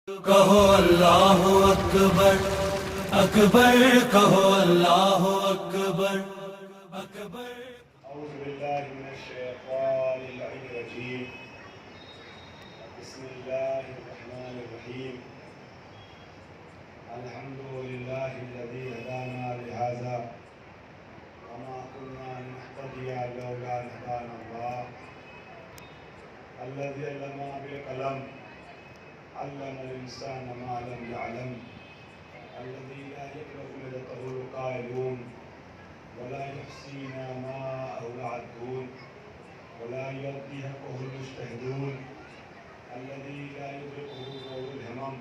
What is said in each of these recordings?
کہو اللہ اکبر اکبر، کہو اللہ اکبر اکبر۔ اعوذ باللہ من الشیطان اللعین الرجیم، بسم اللہ الرحمن الرحیم، الحمدللہ الذی ہدانا لہذا وما كنا لنهتدی لولا ان ہدانا اللہ، الذی علم بالقلم علم الانسان ما لم يعلم، الذي لا يكره مدته القائلون ولا يحصينا ماءه العدون ولا يؤدي حقه المجتهدون، الذي لا يدركه ذو الهمم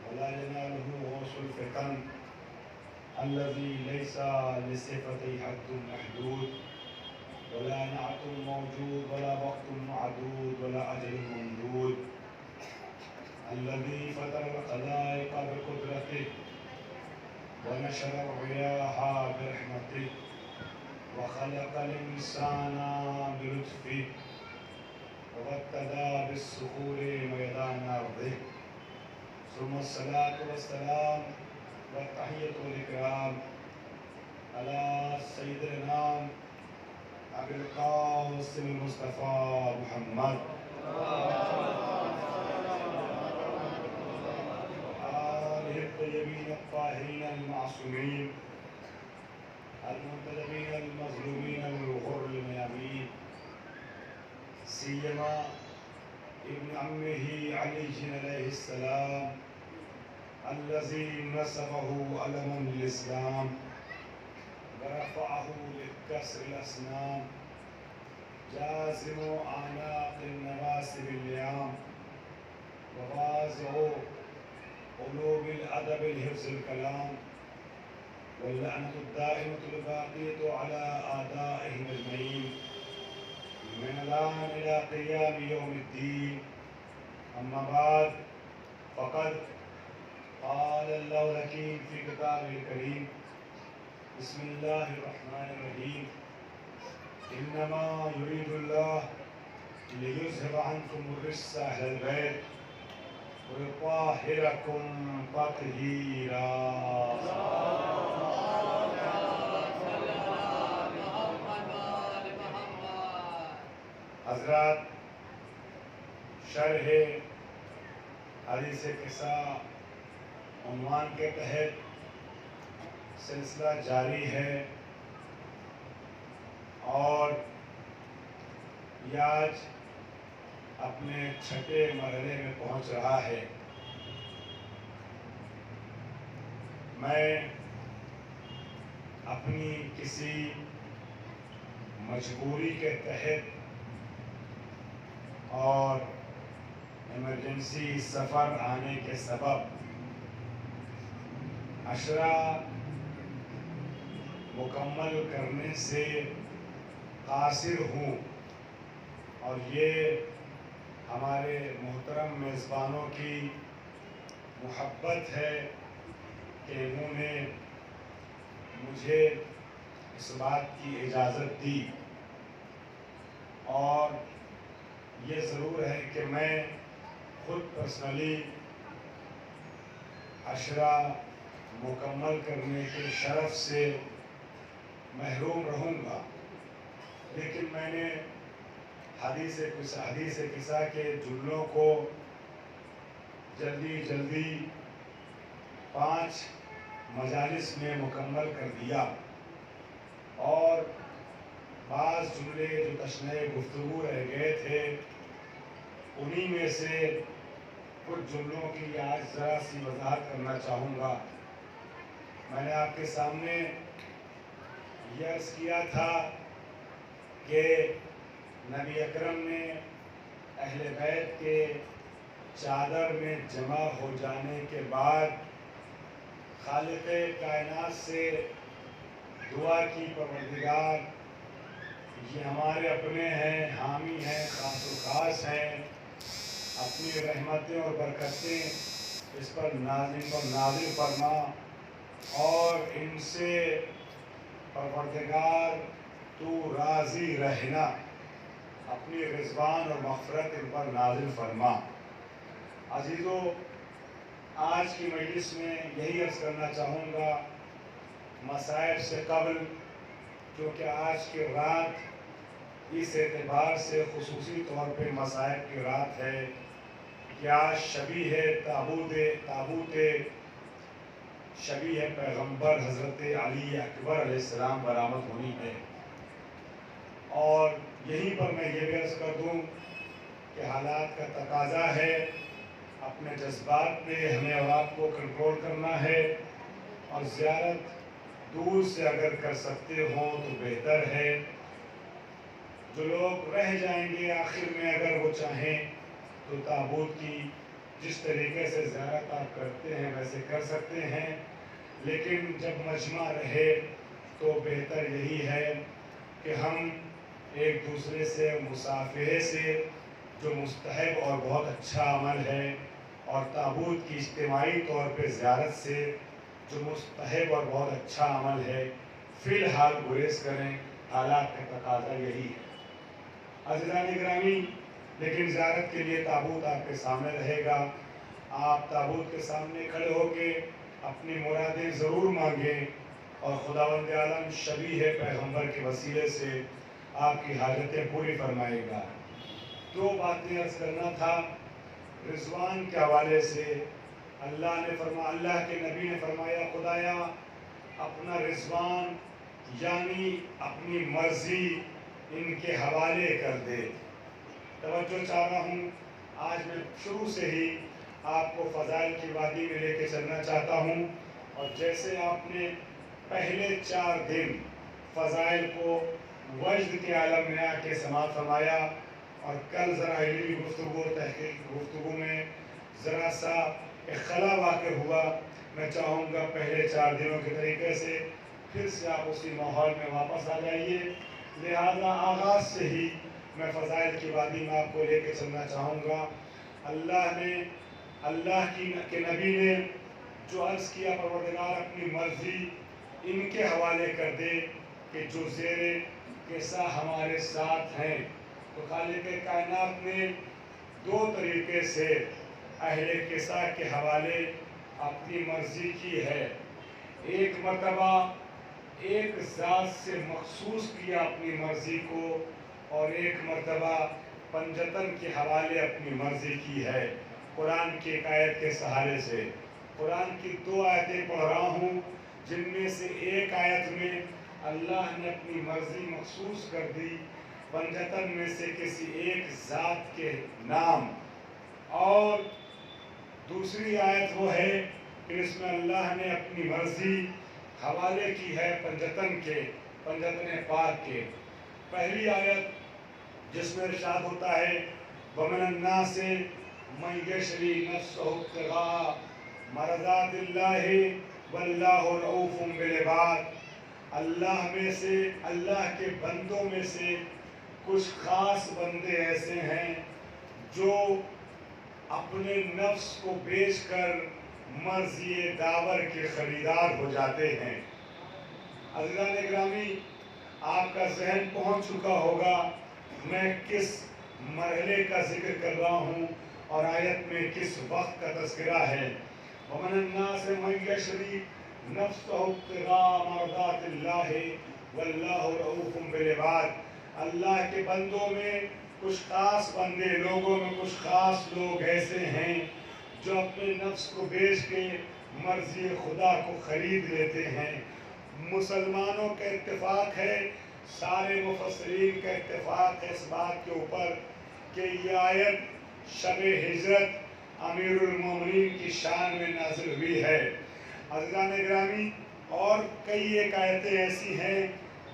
ولا يناله غوث الفتن، الذي ليس لصفته حد محدود ولا نعت موجود ولا وقت معدود ولا أجل ممدود، الذي فطر الخلائق بقدرته ونشر الرياح برحمته وخلق الإنسان بلطفه وابتدى بالصخور ميدان أرضه، ثم الصلاة والسلام والتحية والإكرام على سيد الأنام أبي القاسم المصطفى محمد آله الطيبين الطاهرين المعصومين المنتدبين المظلومين الغر الميامين، سيما ابن عمه علي عليه السلام الذي نسبه علما للإسلام ورفعه لكسر الأصنام، جازم أعناق النواسب الليام ووازع قلوب الأدب الحفظ الكلام، واللعنة الدائمة الباقية على أعدائهم أجمعين من الآن إلى قيام يوم الدين، أما بعد، فقد قال الله الحكيم في كتابه الكريم، بسم الله الرحمن الرحيم، إنما يريد الله ليذهب عنكم الرجس أهل البيت ويطهركم تطهيرا۔ حضرات، شرح حدیث قصہ عنوان کے تحت سلسلہ جاری ہے، اور یہ آج اپنے چھٹے مرحلے میں پہنچ رہا ہے۔ میں اپنی کسی مجبوری کے تحت اور ایمرجنسی سفر آنے کے سبب عشرہ مکمل کرنے سے قاصر ہوں، اور یہ ہمارے محترم میزبانوں کی محبت ہے کہ انہوں نے مجھے اس بات کی اجازت دی، اور یہ ضرور ہے کہ میں خود پرسنلی عشرہ مکمل کرنے کے شرف سے محروم رہوں گا، لیکن میں نے حدیث قصہ کے جملوں کو جلدی 5 مجالس میں مکمل کر دیا، اور بعض جملے جو تشنہ گفتگو رہ گئے تھے انہی میں سے کچھ جملوں کی آج ذرا سی وضاحت کرنا چاہوں گا۔ میں نے آپ کے سامنے یہ عرض کیا تھا کہ نبی اکرم نے اہل بیت کے چادر میں جمع ہو جانے کے بعد خالق کائنات سے دعا کی، پروردگار یہ ہمارے اپنے ہیں، حامی ہیں، خاص و خاص ہیں، اپنی رحمتیں اور برکتیں اس پر نازل فرما، اور ان سے پروردگار تو راضی رہنا، اپنی رضوان اور مغفرت ان پر نازل فرما۔ عزیزو، آج کی مجلس میں یہی عرض کرنا چاہوں گا مصائب سے قبل، کیونکہ آج کی رات اس اعتبار سے خصوصی طور پہ مصائب کی رات ہے کہ آج شبی ہے تابوت شبی ہے پیغمبر حضرت علی اکبر علیہ السلام برآمد ہونی ہے۔ اور یہیں پر میں یہ بھی عرض کر دوں کہ حالات کا تقاضا ہے، اپنے جذبات پہ ہمیں اور آپ کو کنٹرول کرنا ہے، اور زیارت دور سے اگر کر سکتے ہوں تو بہتر ہے۔ جو لوگ رہ جائیں گے آخر میں اگر وہ چاہیں تو تابوت کی جس طریقے سے زیارت آپ کرتے ہیں ویسے کر سکتے ہیں، لیکن جب مجمع رہے تو بہتر یہی ہے کہ ہم ایک دوسرے سے مصافحے سے، جو مستحب اور بہت اچھا عمل ہے، اور تابوت کی اجتماعی طور پہ زیارت سے جو مستحب اور بہت اچھا عمل ہے، فی الحال گریز کریں۔ حالات کا تقاضا یہی ہے۔ عزیزان گرامی، لیکن زیارت کے لیے تابوت آپ کے سامنے رہے گا۔ آپ تابوت کے سامنے کھڑے ہو کے اپنی مرادیں ضرور مانگیں، اور خداوند عالم شبیہ پیغمبر کے وسیلے سے آپ کی حاجتیں پوری فرمائے گا۔ دو باتیں عرض کرنا تھا رضوان کے حوالے سے۔ اللہ کے نبی نے فرمایا، خدایا اپنا رضوان یعنی اپنی مرضی ان کے حوالے کر دے۔ توجہ چاہ رہا ہوں، آج میں شروع سے ہی آپ کو فضائل کی وادی میں لے کے چلنا چاہتا ہوں، اور جیسے آپ نے پہلے 4 دن فضائل کو وجد کے عالم میں آ کے سماعت فرمایا، اور کل ذرا علمی گفتگو تحقیق گفتگو میں ذرا سا خلا واقع ہوا۔ میں چاہوں گا پہلے 4 دنوں کے طریقے سے پھر سے آپ اسی ماحول میں واپس آ جائیے، لہذا آغاز سے ہی میں فضائل کی وادی میں آپ کو لے کے چلنا چاہوں گا۔ اللہ کے نبی نے جو عرض کیا، پروردگار اپنی مرضی ان کے حوالے کر دے کہ جو زیر قصہ ہمارے ساتھ ہیں۔ تو خالق کائنات نے 2 طریقے سے اہل قصہ کے حوالے اپنی مرضی کی ہے۔ ایک مرتبہ ایک ذات سے مخصوص کیا اپنی مرضی کو، اور ایک مرتبہ پنجتن کے حوالے اپنی مرضی کی ہے، قرآن کی ایک آیت کے سہارے سے۔ قرآن کی 2 آیتیں پڑھ رہا ہوں، جن میں سے ایک آیت میں اللہ نے اپنی مرضی مخصوص کر دی پنجتن میں سے کسی ایک ذات کے نام، اور دوسری آیت وہ ہے کہ اس میں اللہ نے اپنی مرضی حوالے کی ہے پنجتن پاک کے۔ پہلی آیت جس میں ارشاد ہوتا ہے، وَمِنَ النَّاسِ مَن يَشْرِي نَفْسَهُ ابْتِغَاءَ مَرْضَاتِ اللَّهِ وَاللَّهُ رَءُوفٌ بِالْعِبَادِ۔ اللہ کے بندوں میں سے کچھ خاص بندے ایسے ہیں جو اپنے نفس کو بیچ کر مرضی داور کے خریدار ہو جاتے ہیں۔ عزیزان گرامی، آپ کا ذہن پہنچ چکا ہوگا میں کس مرحلے کا ذکر کر رہا ہوں اور آیت میں کس وقت کا تذکرہ ہے۔ وَمِنَ النَّاسِ مَن يَشْرِي نَفْسَهُ ابْتِغَاءَ مَرْضَاتِ اللَّهِ وَاللَّهُ رَءُوفٌ بِالْعِبَادِ۔ اللہ کے بندوں میں کچھ خاص بندے، لوگوں میں کچھ خاص لوگ ایسے ہیں جو اپنے نفس کو بیچ کے مرضی خدا کو خرید لیتے ہیں۔ مسلمانوں کا اتفاق ہے، سارے مفسرین کا اتفاق ہے اس بات کے اوپر کہ یہ آیت شب ہجرت امیر المومنین کی شان میں نازل ہوئی ہے۔ عزیزان گرامی، اور کئی ایک آیتیں ایسی ہیں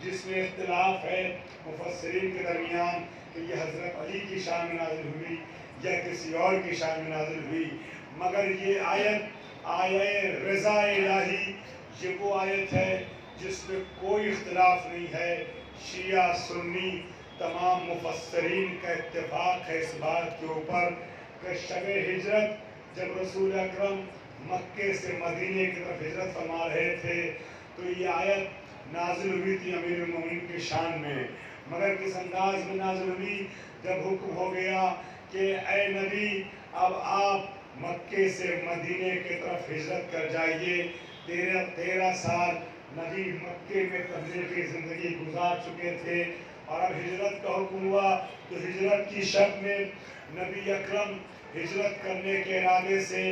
جس میں اختلاف ہے مفسرین کے درمیان کہ یہ حضرت علی کی شان میں نازل ہوئی یا کسی اور کی شان میں نازل ہوئی، مگر یہ آیت رضا الہی، یہ وہ آیت ہے جس میں کوئی اختلاف نہیں ہے۔ شیعہ سنی تمام مفسرین کا اتفاق ہے اس بات کے اوپر کہ شب ہجرت جب رسول اکرم مکے سے مدینے کی طرف ہجرت فرما رہے تھے تو یہ آیت نازل ہوئی تھی امیر المومنین کی شان میں، مگر کس انداز میں نازل ہوئی؟ جب حکم ہو گیا کہ اے نبی اب آپ مکے سے مدینے کی طرف ہجرت کر جائیے۔ 13 سال نبی مکے میں تبلیغی زندگی گزار چکے تھے اور اب ہجرت کا حکم ہوا تو ہجرت کی شب میں نبی اکرم ہجرت کرنے کے ارادے سے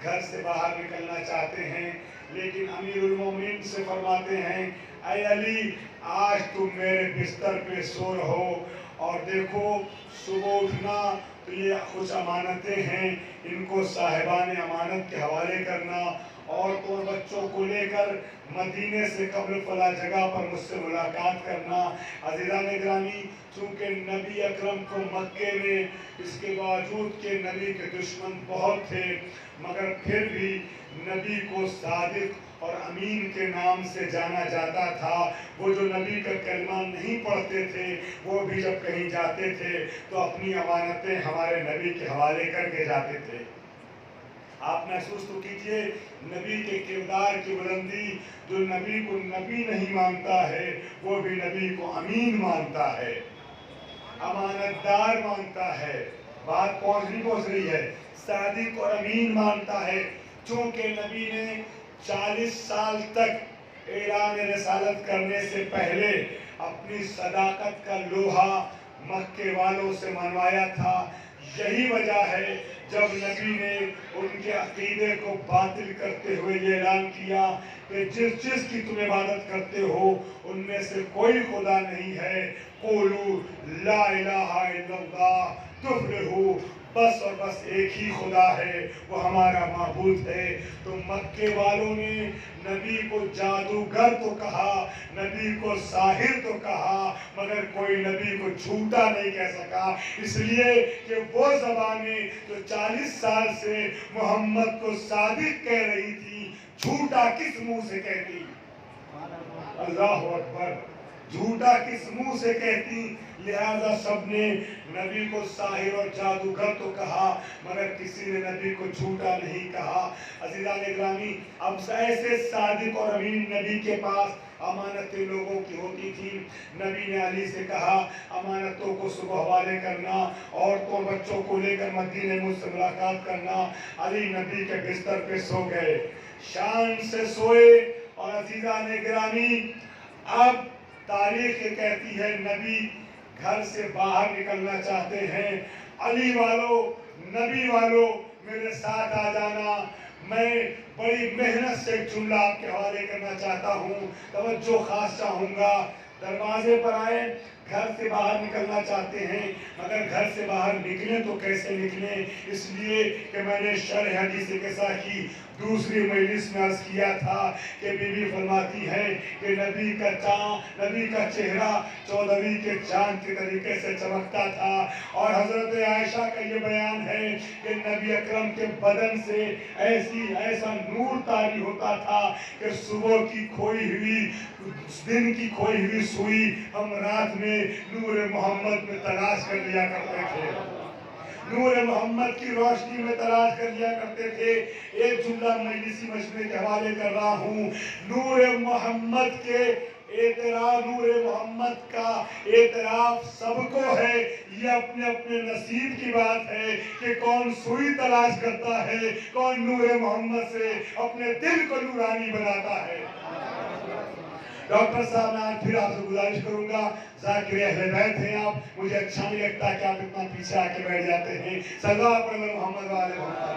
گھر سے باہر نکلنا چاہتے ہیں، لیکن امیر المومنین سے فرماتے ہیں اے علی آج تم میرے بستر پہ سو رہو اور دیکھو صبح اٹھنا تو یہ کچھ امانتیں ہیں، ان کو صاحبان امانت کے حوالے کرنا، عورتوں اور بچوں کو لے کر مدینے سے قبل فلاں جگہ پر مجھ سے ملاقات کرنا۔ عزیزان گرامی، چونکہ نبی اکرم کو مکے میں اس کے باوجود کہ نبی کے دشمن بہت تھے مگر پھر بھی نبی کو صادق اور امین کے نام سے جانا جاتا تھا۔ وہ جو نبی کا کلمہ نہیں پڑھتے تھے وہ بھی جب کہیں جاتے تھے تو اپنی امانتیں ہمارے نبی کے حوالے کر کے جاتے تھے۔ آپ محسوس تو کیجئے نبی کے کردار کی بلندی، جو نبی کو نبی نہیں مانتا ہے وہ بھی نبی کو امین مانتا ہے، امانت دار مانتا ہے۔ بات پہنچ رہی ہے، صادق اور امین مانتا ہے۔ چونکہ نبی نے 40 سال تک اعلان رسالت کرنے سے پہلے اپنی صداقت کا لوہا مکے والوں سے منوایا تھا، یہی وجہ ہے جب نبی نے ان کے عقیدے کو باطل کرتے ہوئے یہ اعلان کیا کہ جس جس کی تم عبادت کرتے ہو ان میں سے کوئی خدا نہیں ہے، قولوا لا الہ الا اللہ تفلحوا، بس اور بس ایک ہی خدا ہے، وہ ہمارا معبود ہے۔ تو مکے والوں نے نبی کو جادوگر تو کہا، نبی کو ساحر تو کہا، مگر کوئی نبی کو جھوٹا نہیں کہہ سکا، اس لیے کہ وہ زبانیں جو 40 سال سے محمد کو صادق کہہ رہی تھی جھوٹا کس منہ سے کہتی؟ اللہ اکبر، جھوٹا کس منہ سے کہتی؟ لہذا سب نے نبی کو ساحر اور جادوگر تو کہا مگر کسی نے نبی کو جھوٹا نہیں کہا۔ عزیزان گرامی، اب ایسے صادق اور امین نبی کے پاس امانتیں لوگوں کی ہوتی تھی۔ نبی نے علی سے کہا امانتوں کو صبح حوالے کرنا، عورتوں اور بچوں کو لے کر مدینے مجھ سے ملاقات کرنا۔ علی نبی کے بستر پہ سو گئے، شان سے سوئے، اور عزیزان گرامی اب تاریخ یہ کہتی ہے نبی گھر سے باہر نکلنا چاہتے ہیں۔ علی والو، نبی والو میرے ساتھ آ جانا، میں بڑی محنت سے ایک جملہ آپ کے حوالے کرنا چاہتا ہوں، توجہ خاص چاہوں گا۔ دروازے پر آئے، گھر سے باہر نکلنا چاہتے ہیں مگر گھر سے باہر نکلیں تو کیسے نکلیں؟ اس لیے کہ میں نے شرح حدیث قصہ کی دوسری مجلس میں عرض کیا تھا کہ بی بی فرماتی ہے کہ نبی کا چہرہ 14ویں کے چاند کے طریقے سے چمکتا تھا، اور حضرت عائشہ کا یہ بیان ہے کہ نبی اکرم کے بدن سے ایسا نور طاری ہوتا تھا کہ صبح کی کھوئی ہوئی، دن کی کھوئی ہوئی سوئی ہم رات میں نور محمد میں تلاش کر لیا کرتے تھے، نور محمد کی روشنی میں تلاش کر لیا کرتے تھے۔ ایک جملہ مجلسی مشورے کے حوالے کر رہا ہوں، نور محمد کے اعتراف، نور محمد کا اعتراف سب کو ہے، یہ اپنے اپنے نصیب کی بات ہے کہ کون سوئی تلاش کرتا ہے، کون نور محمد سے اپنے دل کو نورانی بناتا ہے۔ ڈاکٹر صاحب میں آج پھر آپ سے گزارش کروں گا، ذاکر اہل بیت ہیں آپ، مجھے اچھا نہیں لگتا کہ آپ اتنا پیچھے آ کے بیٹھ جاتے ہیں۔ صلوات پڑھ لیں محمد والے محمد۔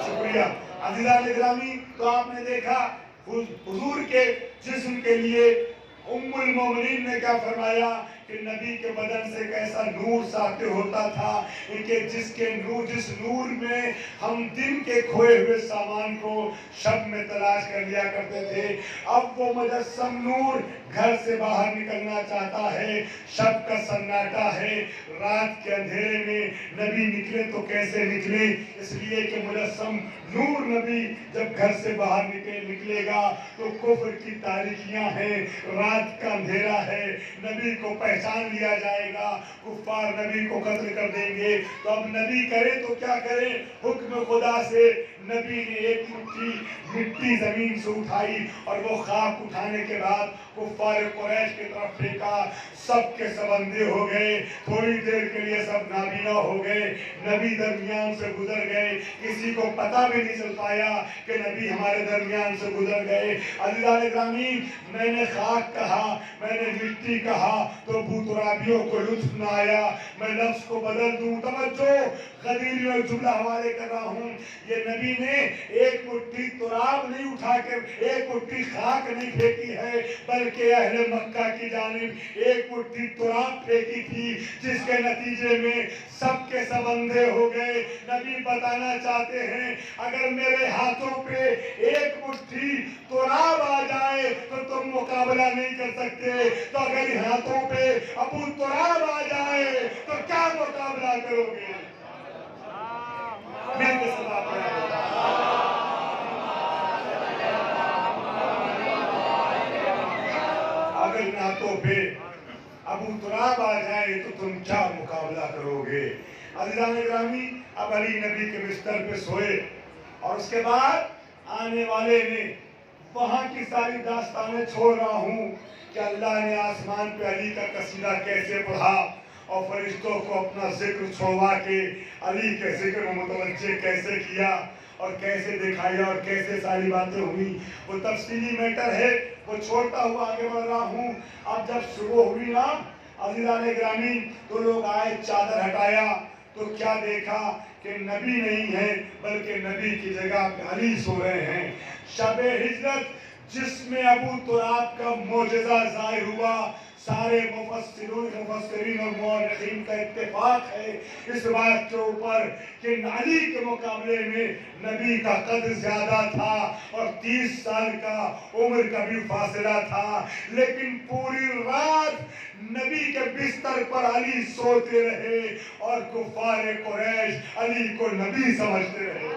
شکریہ۔ عزیزان گرامی، تو آپ نے دیکھا حضور کے جسم کے لیے ام المومنین نے کیا فرمایا کہ نبی کے بدن سے کیسا نور ساطع ہوتا تھا کہ جس نور میں ہم دن کے کھوئے ہوئے سامان کو شب میں تلاش کر لیا کرتے تھے، اب وہ مجسم نور گھر سے باہر نکلنا چاہتا ہے، شب کا سناٹا ہے، رات کے اندھیرے میں نبی نکلے تو کیسے نکلے؟ اس لیے کہ مجسم نور نبی جب گھر سے باہر نکلے گا تو کفر کی تاریکیاں ہیں، رات کا اندھیرا ہے، نبی کو پہچان لیا جائے گا، کفار نبی کو قتل کر دیں گے۔ تو اب نبی کرے تو کیا کرے؟ حکم خدا سے نبی نے ایک مٹھی مٹی زمین سے اٹھائی اور وہ خاک اٹھانے کے بعد कुफ्फार कुरैश की तरफ फेंका, सब के सब अंधे हो गए, थोड़ी देर के लिए सब नाबीना हो गए, नबी दरमियान से गुजर गए, किसी को पता भी नहीं चल पाया कि नबी हमारे दरमियान से गुजर गए। अज़ीज़ान ग्रामी, मैंने खाक कहा, मैंने मिट्टी कहा तो बूतराबियों को लुत्फ न आया, मैं लफ्ज़ को बदल दूं। तवज्जो, गदीरी और जुमला हवाले कर रहा हूँ। ये नबी ने एक मुट्ठी तुराब नहीं उठा कर, एक मुट्ठी खाक नहीं फेंकी है, बल्कि अहले मक्का की जानिब एक मुट्ठी तुराब फेंकी थी, जिसके नतीजे में सबके सब अंधे हो गए। नबी बताना चाहते हैं, अगर मेरे हाथों पे एक मुट्ठी तुराब आ जाए तो तुम मुकाबला नहीं कर सकते, तो अगर हाथों पे अबू तुराब आ जाए तो क्या मुकाबला करोगे? मिलके सलाम अगर हाथों पे अबू तुराब आ जाए तो तुम क्या मुकाबला करोगे? अज़ीज़ान ग्रामी, अब अली नबी के बिस्तर पे सोए और उसके बाद आने वाले ने वहाँ की सारी दास्तानें छोड़ रहा हूँ कि अल्लाह ने आसमान पे अली का कसीदा कैसे पढ़ा और फरिश्तों को अपना जिक्र छोड़वा के अली के जिक्र में मुतवज्जे कैसे किया और कैसे दिखाया और कैसे सारी बातें हुई, वो तफसीली मैटर है, वो छोड़ता हुआ आगे बढ़ रहा हूँ। अब जब सुबह हुई ना अज़ीज़ान ग्रामी, तो लोग आए, चादर हटाया तो क्या देखा कि नबी नहीं है, बल्कि नबी की जगह पे अली सो रहे हैं। शब हिजरत जिसमें अबू तुराब का मोजज़ा ज़ाहिर हुआ, सारे मुफस्सिरीन और मुअर्रिखीन का इत्तेफाक है इस बात के ऊपर कि अली के मुकाबले में नबी का कद ज्यादा था और 30 साल का उम्र का भी फासला था, लेकिन पूरी रात नबी के बिस्तर पर अली सोते रहे और कुफ्फार कुरैश अली को नबी समझते रहे।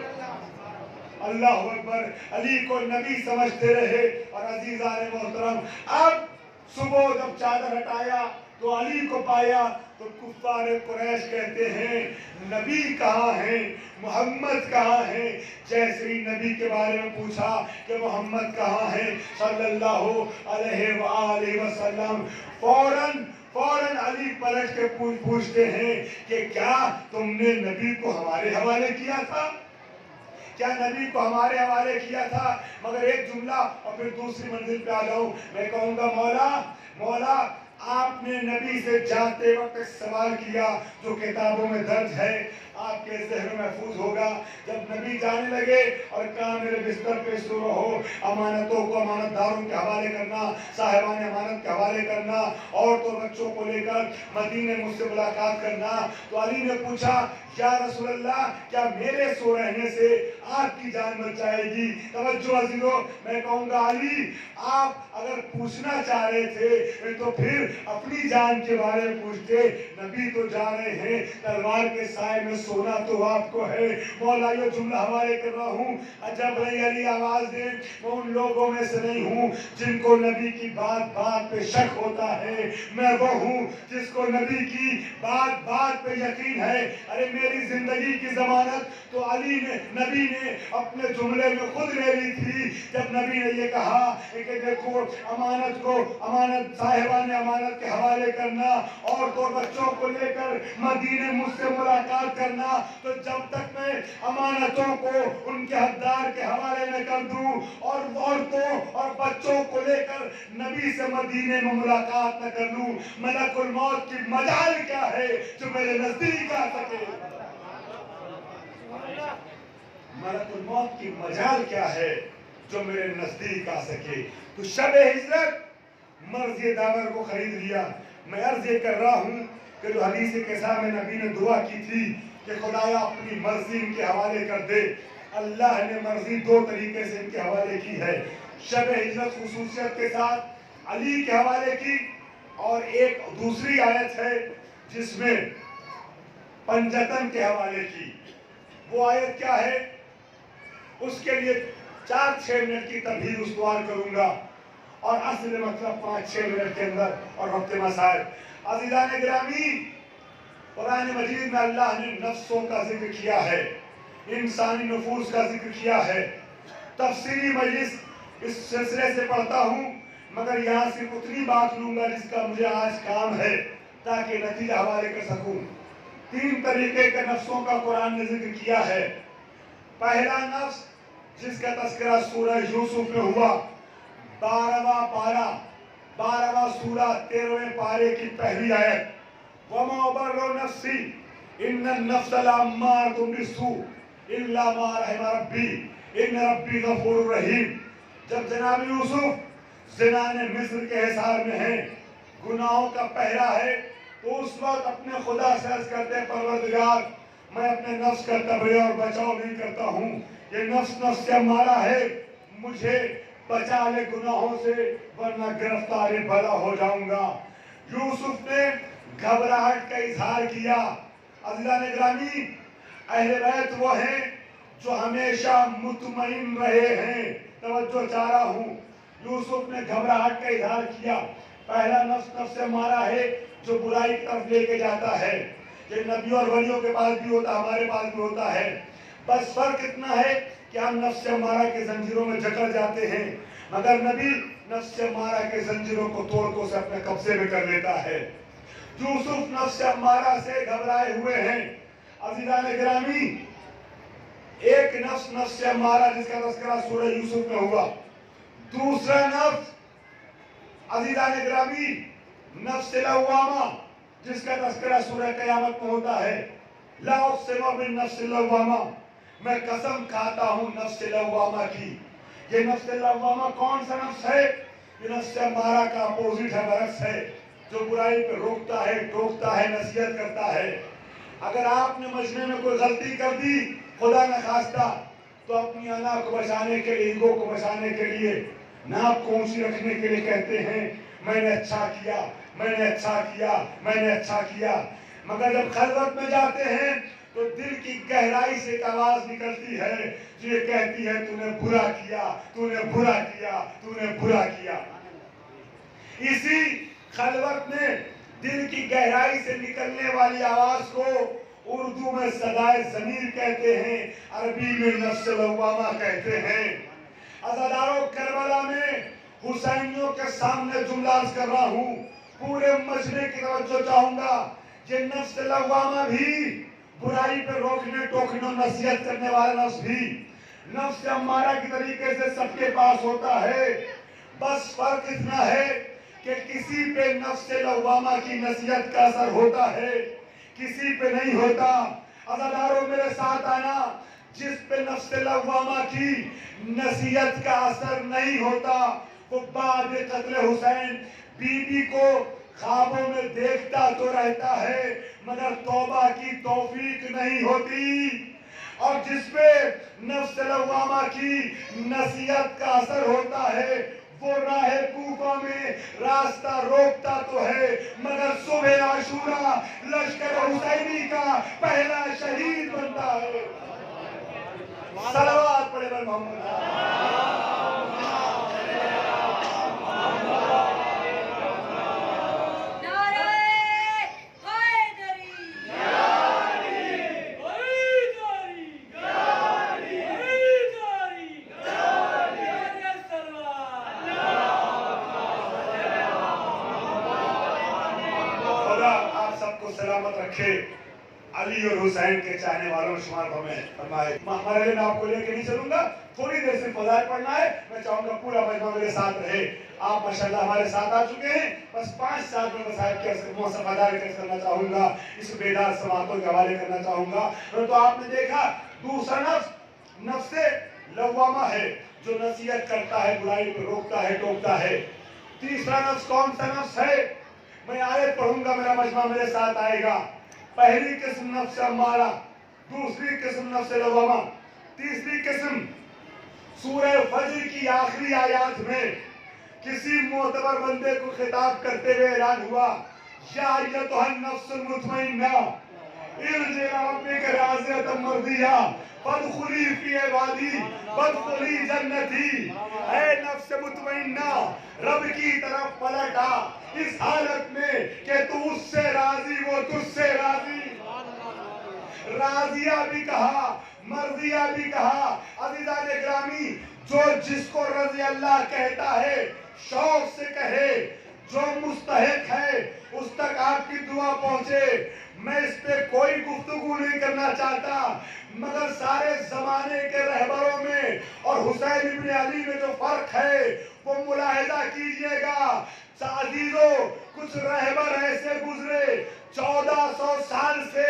अल्लाह अकबर, अली को नबी समझते रहे। और अजीज़ान मोहतरम, अब सुबह जब चादर हटाया तो अली को पाया तो कुफ्फार कुरैश कहते हैं, नबी कहाँ है, मोहम्मद कहाँ है? जैसे ही नबी के बारे में पूछा कि मोहम्मद कहाँ है सल्लल्लाहु अलैहि वसल्लम, फौरन अली पलट के पूछते हैं कि क्या तुमने नबी को हमारे हवाले किया था? क्या नबी को हमारे हवाले किया था? मगर एक जुमला और फिर दूसरी मंजिल पे आ जाऊं। मैं कहूंगा, मौला आपने नबी से जाते वक्त एक सवाल किया जो किताबों में दर्ज है, आपके ज़हन में महफूज होगा। जब नबी जाने लगे और कहा मेरे बिस्तर पे सो रहो, अमानतों को अमानतदारों के हवाले करना, साहिबान अमानत के हवाले करना, औरतों बच्चों को लेकर मदीने मुझसे मुलाकात करना, तो अली ने पूछा, या रसूल अल्लाह, क्या मेरे सो रहने से आपकी जान बच जाएगी? तवज्जो अज़ीज़ों, मैं कहूँगा अली, आप अगर पूछना चाह रहे थे तो फिर अपनी जान के बारे में पूछते। नबी तो जा रहे हैं, तलवार के साए में सोना तो आपको है। मौला ये जुमला हवाले कर रहा हूँ, जब अली आवाज दे, मैं उन लोगों में से नहीं हूँ जिनको नबी की बात बात पे शक होता है। मैं वो हूँ जिसको नबी की बात बात पे यकीन है। अरे मेरी जिंदगी की जमानत तो नबी ने अपने जुमले में खुद ले ली थी, जब नबी ने ये कहा कि देखो अमानत साहिबान अमानत के हवाले करना, और तो बच्चों को लेकर मदीने मुझसे मुलाकात करना, तो जब तक मैं अमानतों को उनके हकदार के हवाले न कर दूं और औरतों और बच्चों को लेकर नबी से मदीने में मुलाकात न कर लूं, मलकुल मौत की मजाल क्या है जो मेरे नजदीक आ सके? मलकुल मौत की मजाल क्या है जो मेरे नजदीक आ सके? तो शब हिजरत मर्ज़ दावर को खरीद लिया। मैं अर्ज ये कर रहा हूँ कि जो हदीस के सामने नबी ने दुआ की थी कि खुदाया अपनी मर्जी इनके हवाले कर दे, अल्लाह ने मर्जी दो तरीके से इनके हवाले की है। शब हिजरत खुसूसियत के साथ अली के हवाले की, और एक दूसरी आयत है जिसमें पंजतन के हवाले की। वो आयत क्या है, उसके लिए 4-6 मिनट की तबहीर उस्तवार करूंगा और असल मतलब 5-6 मिनट के अंदर और वक्त मसाइल। अज़ीज़ान गिरामी, कुरान मजीद में अल्लाह ने नफ्सों का जिक्र किया है, इंसानी नफूस का जिक्र किया है। तफसीरी मजलिस इस सिलसिले से पढ़ता हूँ مگر یہاں صرف اتنی بات لوں گا جس کا مجھے آج کام ہے تاکہ نتیجہ حوالے کر سکوں۔ 3 طریقے کے نفسوں کا قرآن نے ذکر کیا ہے۔ پہلا نفس جس کا تذکرہ سورہ یوسف میں ہوا، 12واں پارہ، 12واں سورہ 13ویں پارے کی پہلی آیت، وَمَا أُبَرِّئُ نَفْسِي إِنَّ النَّفْسَ لَأَمَّارَةٌ بِالسُّوءِ إِلَّا مَا رَحِمَ رَبِّي إِنَّ رَبِّي غَفُورٌ رَحِيمٌ۔ جب جناب یوسف زنان مصر کے حصار میں ہیں، گناہوں کا پہرا ہے، تو اس وقت اپنے خدا سے عرض کرتے ہیں پروردگار میں اپنے نفس کا تبرئہ اور بچاؤ نہیں کرتا ہوں، یہ نفس سے ہمارا ہے، مجھے بچا لے گناہوں سے ورنہ گرفتار بلا ہو جاؤں گا۔ یوسف نے گھبراہٹ کا اظہار کیا۔ عزیزان گرامی، اہل بیت وہ ہیں جو ہمیشہ مطمئن رہے ہیں، توجہ چاہ رہا ہوں۔ یوسف نے گھبراہٹ کا اظہار کیا۔ پہلا نفس ہمارا ہے جو برائی کی طرف لے کے جاتا ہے، یہ نبیوں اور ولیوں کے پاس بھی ہوتا ہے، ہمارے پاس بھی ہوتا ہے، بس فرق اتنا ہے کہ ہم نفس ہمارا کے زنجیروں میں جکڑ جاتے ہیں، مگر نبی نفس ہمارا کے زنجیروں کو توڑ کو سے اپنے قبضے میں کر لیتا ہے۔ یوسف نفس ہمارا سے گھبرائے ہوئے ہیں۔ عزیزان گرامی، ایک نفس ہمارا جس کا تذکرہ سورہ یوسف میں ہوا، دوسرا نفس عزیزان گرامی نفس لوامہ جس کا تذکرہ سورہ قیامت میں ہوتا ہے، لا اقسم بالنفس اللوامہ، میں قسم کھاتا ہوں نفس لوامہ کی۔ یہ نفس لوامہ کون سا نفس ہے؟ یہ نفس امارہ کا اپوزٹ ہے، برعکس ہے، جو برائی پہ روکتا ہے، ٹوکتا ہے، نصیحت کرتا ہے۔ اگر آپ نے مجمع میں کوئی غلطی کر دی خدا نہ خواستہ، تو اپنی انا کو بچانے کے لیے، ایگو کو بچانے کے لیے، ناپ کو اونچی رکھنے کے لیے کہتے ہیں میں نے اچھا کیا، میں نے اچھا کیا، میں نے اچھا کیا، مگر جب خلوت میں جاتے ہیں تو دل کی گہرائی سے ایک آواز نکلتی ہے جو یہ کہتی ہے تو نے برا کیا، تو نے برا کیا، تو نے برا کیا۔ اسی خلوت میں دل کی گہرائی سے نکلنے والی آواز کو اردو میں صدائے ضمیر کہتے ہیں، عربی میں نفس لوامہ کہتے ہیں۔ عزاداروں، کربلا میں حسینیوں کے سامنے جملہ عرض کر رہا ہوں، پورے مجمع کی توجہ چاہوں گا، یہ نفس لوامہ بھی برائی پہ روکنے ٹوکنے اور نصیحت کرنے والا نفس بھی نفس امارہ کی طریقے سے سب کے پاس ہوتا ہے، بس فرق اتنا ہے کہ کسی پہ نفس لوامہ کی نصیحت کا اثر ہوتا ہے، کسی پہ نہیں ہوتا۔ عزاداروں، میرے ساتھ آنا، جس پہ نفس لوامہ کی نصیحت کا اثر نہیں ہوتا وہ بعد قتل حسین بی بی کو خوابوں میں دیکھتا تو رہتا ہے مگر توبہ کی توفیق نہیں ہوتی، اور جس پہ نفس لوامہ کی نصیحت کا اثر ہوتا ہے وہ راہ کوفہ میں راستہ روکتا تو ہے مگر صبح عاشورہ لشکر حسینی کا پہلا شہید بنتا ہے۔ صلوات پڑھے بر محمد۔ سلامت رکھے، علی اور حسین کے چاہنے والوں میں شمار فرمائے۔ ہمارے لیے میں آپ کو لے کے نہیں چلوں گا، تھوڑی دیر سے فضائل پڑھنا ہے، میں چاہوں گا پورا مجمع میرے ساتھ رہے۔ آپ ماشاءاللہ ہمارے ساتھ آ چکے ہیں، بس 5 ساتھ میں مسائل کے فضائل کرنا چاہوں گا، اس بیدار سماعتوں کے حوالے کرنا چاہوں گا۔ تو آپ نے دیکھا دوسرا نفس نفس لوامہ ہے جو نصیحت کرتا ہے، برائی پہ روکتا ہے، ٹوکتا ہے۔ تیسرا نفس کون سا نفس ہے؟ میں آیت پڑھوں گا، میرا مجمع میرے ساتھ آئے گا۔ پہلی قسم نفس امارہ، دوسری قسم نفس لوامہ، تیسری قسم سورہ فجر کی آخری آیات میں کسی معتبر بندے کو خطاب کرتے ہوئے اعلان ہوا، یا ایتھا النفس المطمئنہ ارجعی الی ربک راضیۃ مرضیہ فادخلی فی عبادی وادخلی جنتی۔ اے نفس مطمئنہ، رب کی طرف پلٹ آ اس حالت میں کہ تو اس سے راضی، وہ تجھ سے راضی۔ راضیہ بھی کہا، مرضیہ بھی کہا۔ عزیزان گرامی، جو جس کو رضی اللہ کہتا ہے शौक से कहे, जो मुस्तहिक है उस तक आपकी दुआ पहुंचे। मैं इस पे कोई गुफ्तगू नहीं करना चाहता, मगर सारे जमाने के रहबरों में और हुसैन इब्न अली में जो फर्क है वो मुलाहिजा कीजिएगा। अजीजों, कुछ रहबर ऐसे गुजरे 1400 साल से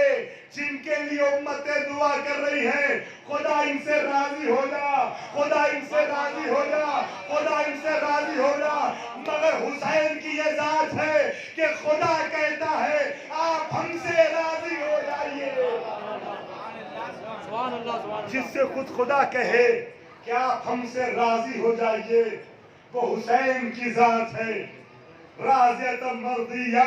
जिनके लिए उम्मतें दुआ कर रही हैं, खुदा इनसे राजी हो जा, खुदा इनसे राजी हो जा, खुदा इनसे राजी हो जा। मगर हुसैन की ये जात है कि खुदा कहता है आप हमसे राजी हो जाइए। जिससे खुद खुदा कहे कि आप हमसे राजी हो जाइए, वो हुसैन की जात है। राज़ियत मर्दिया,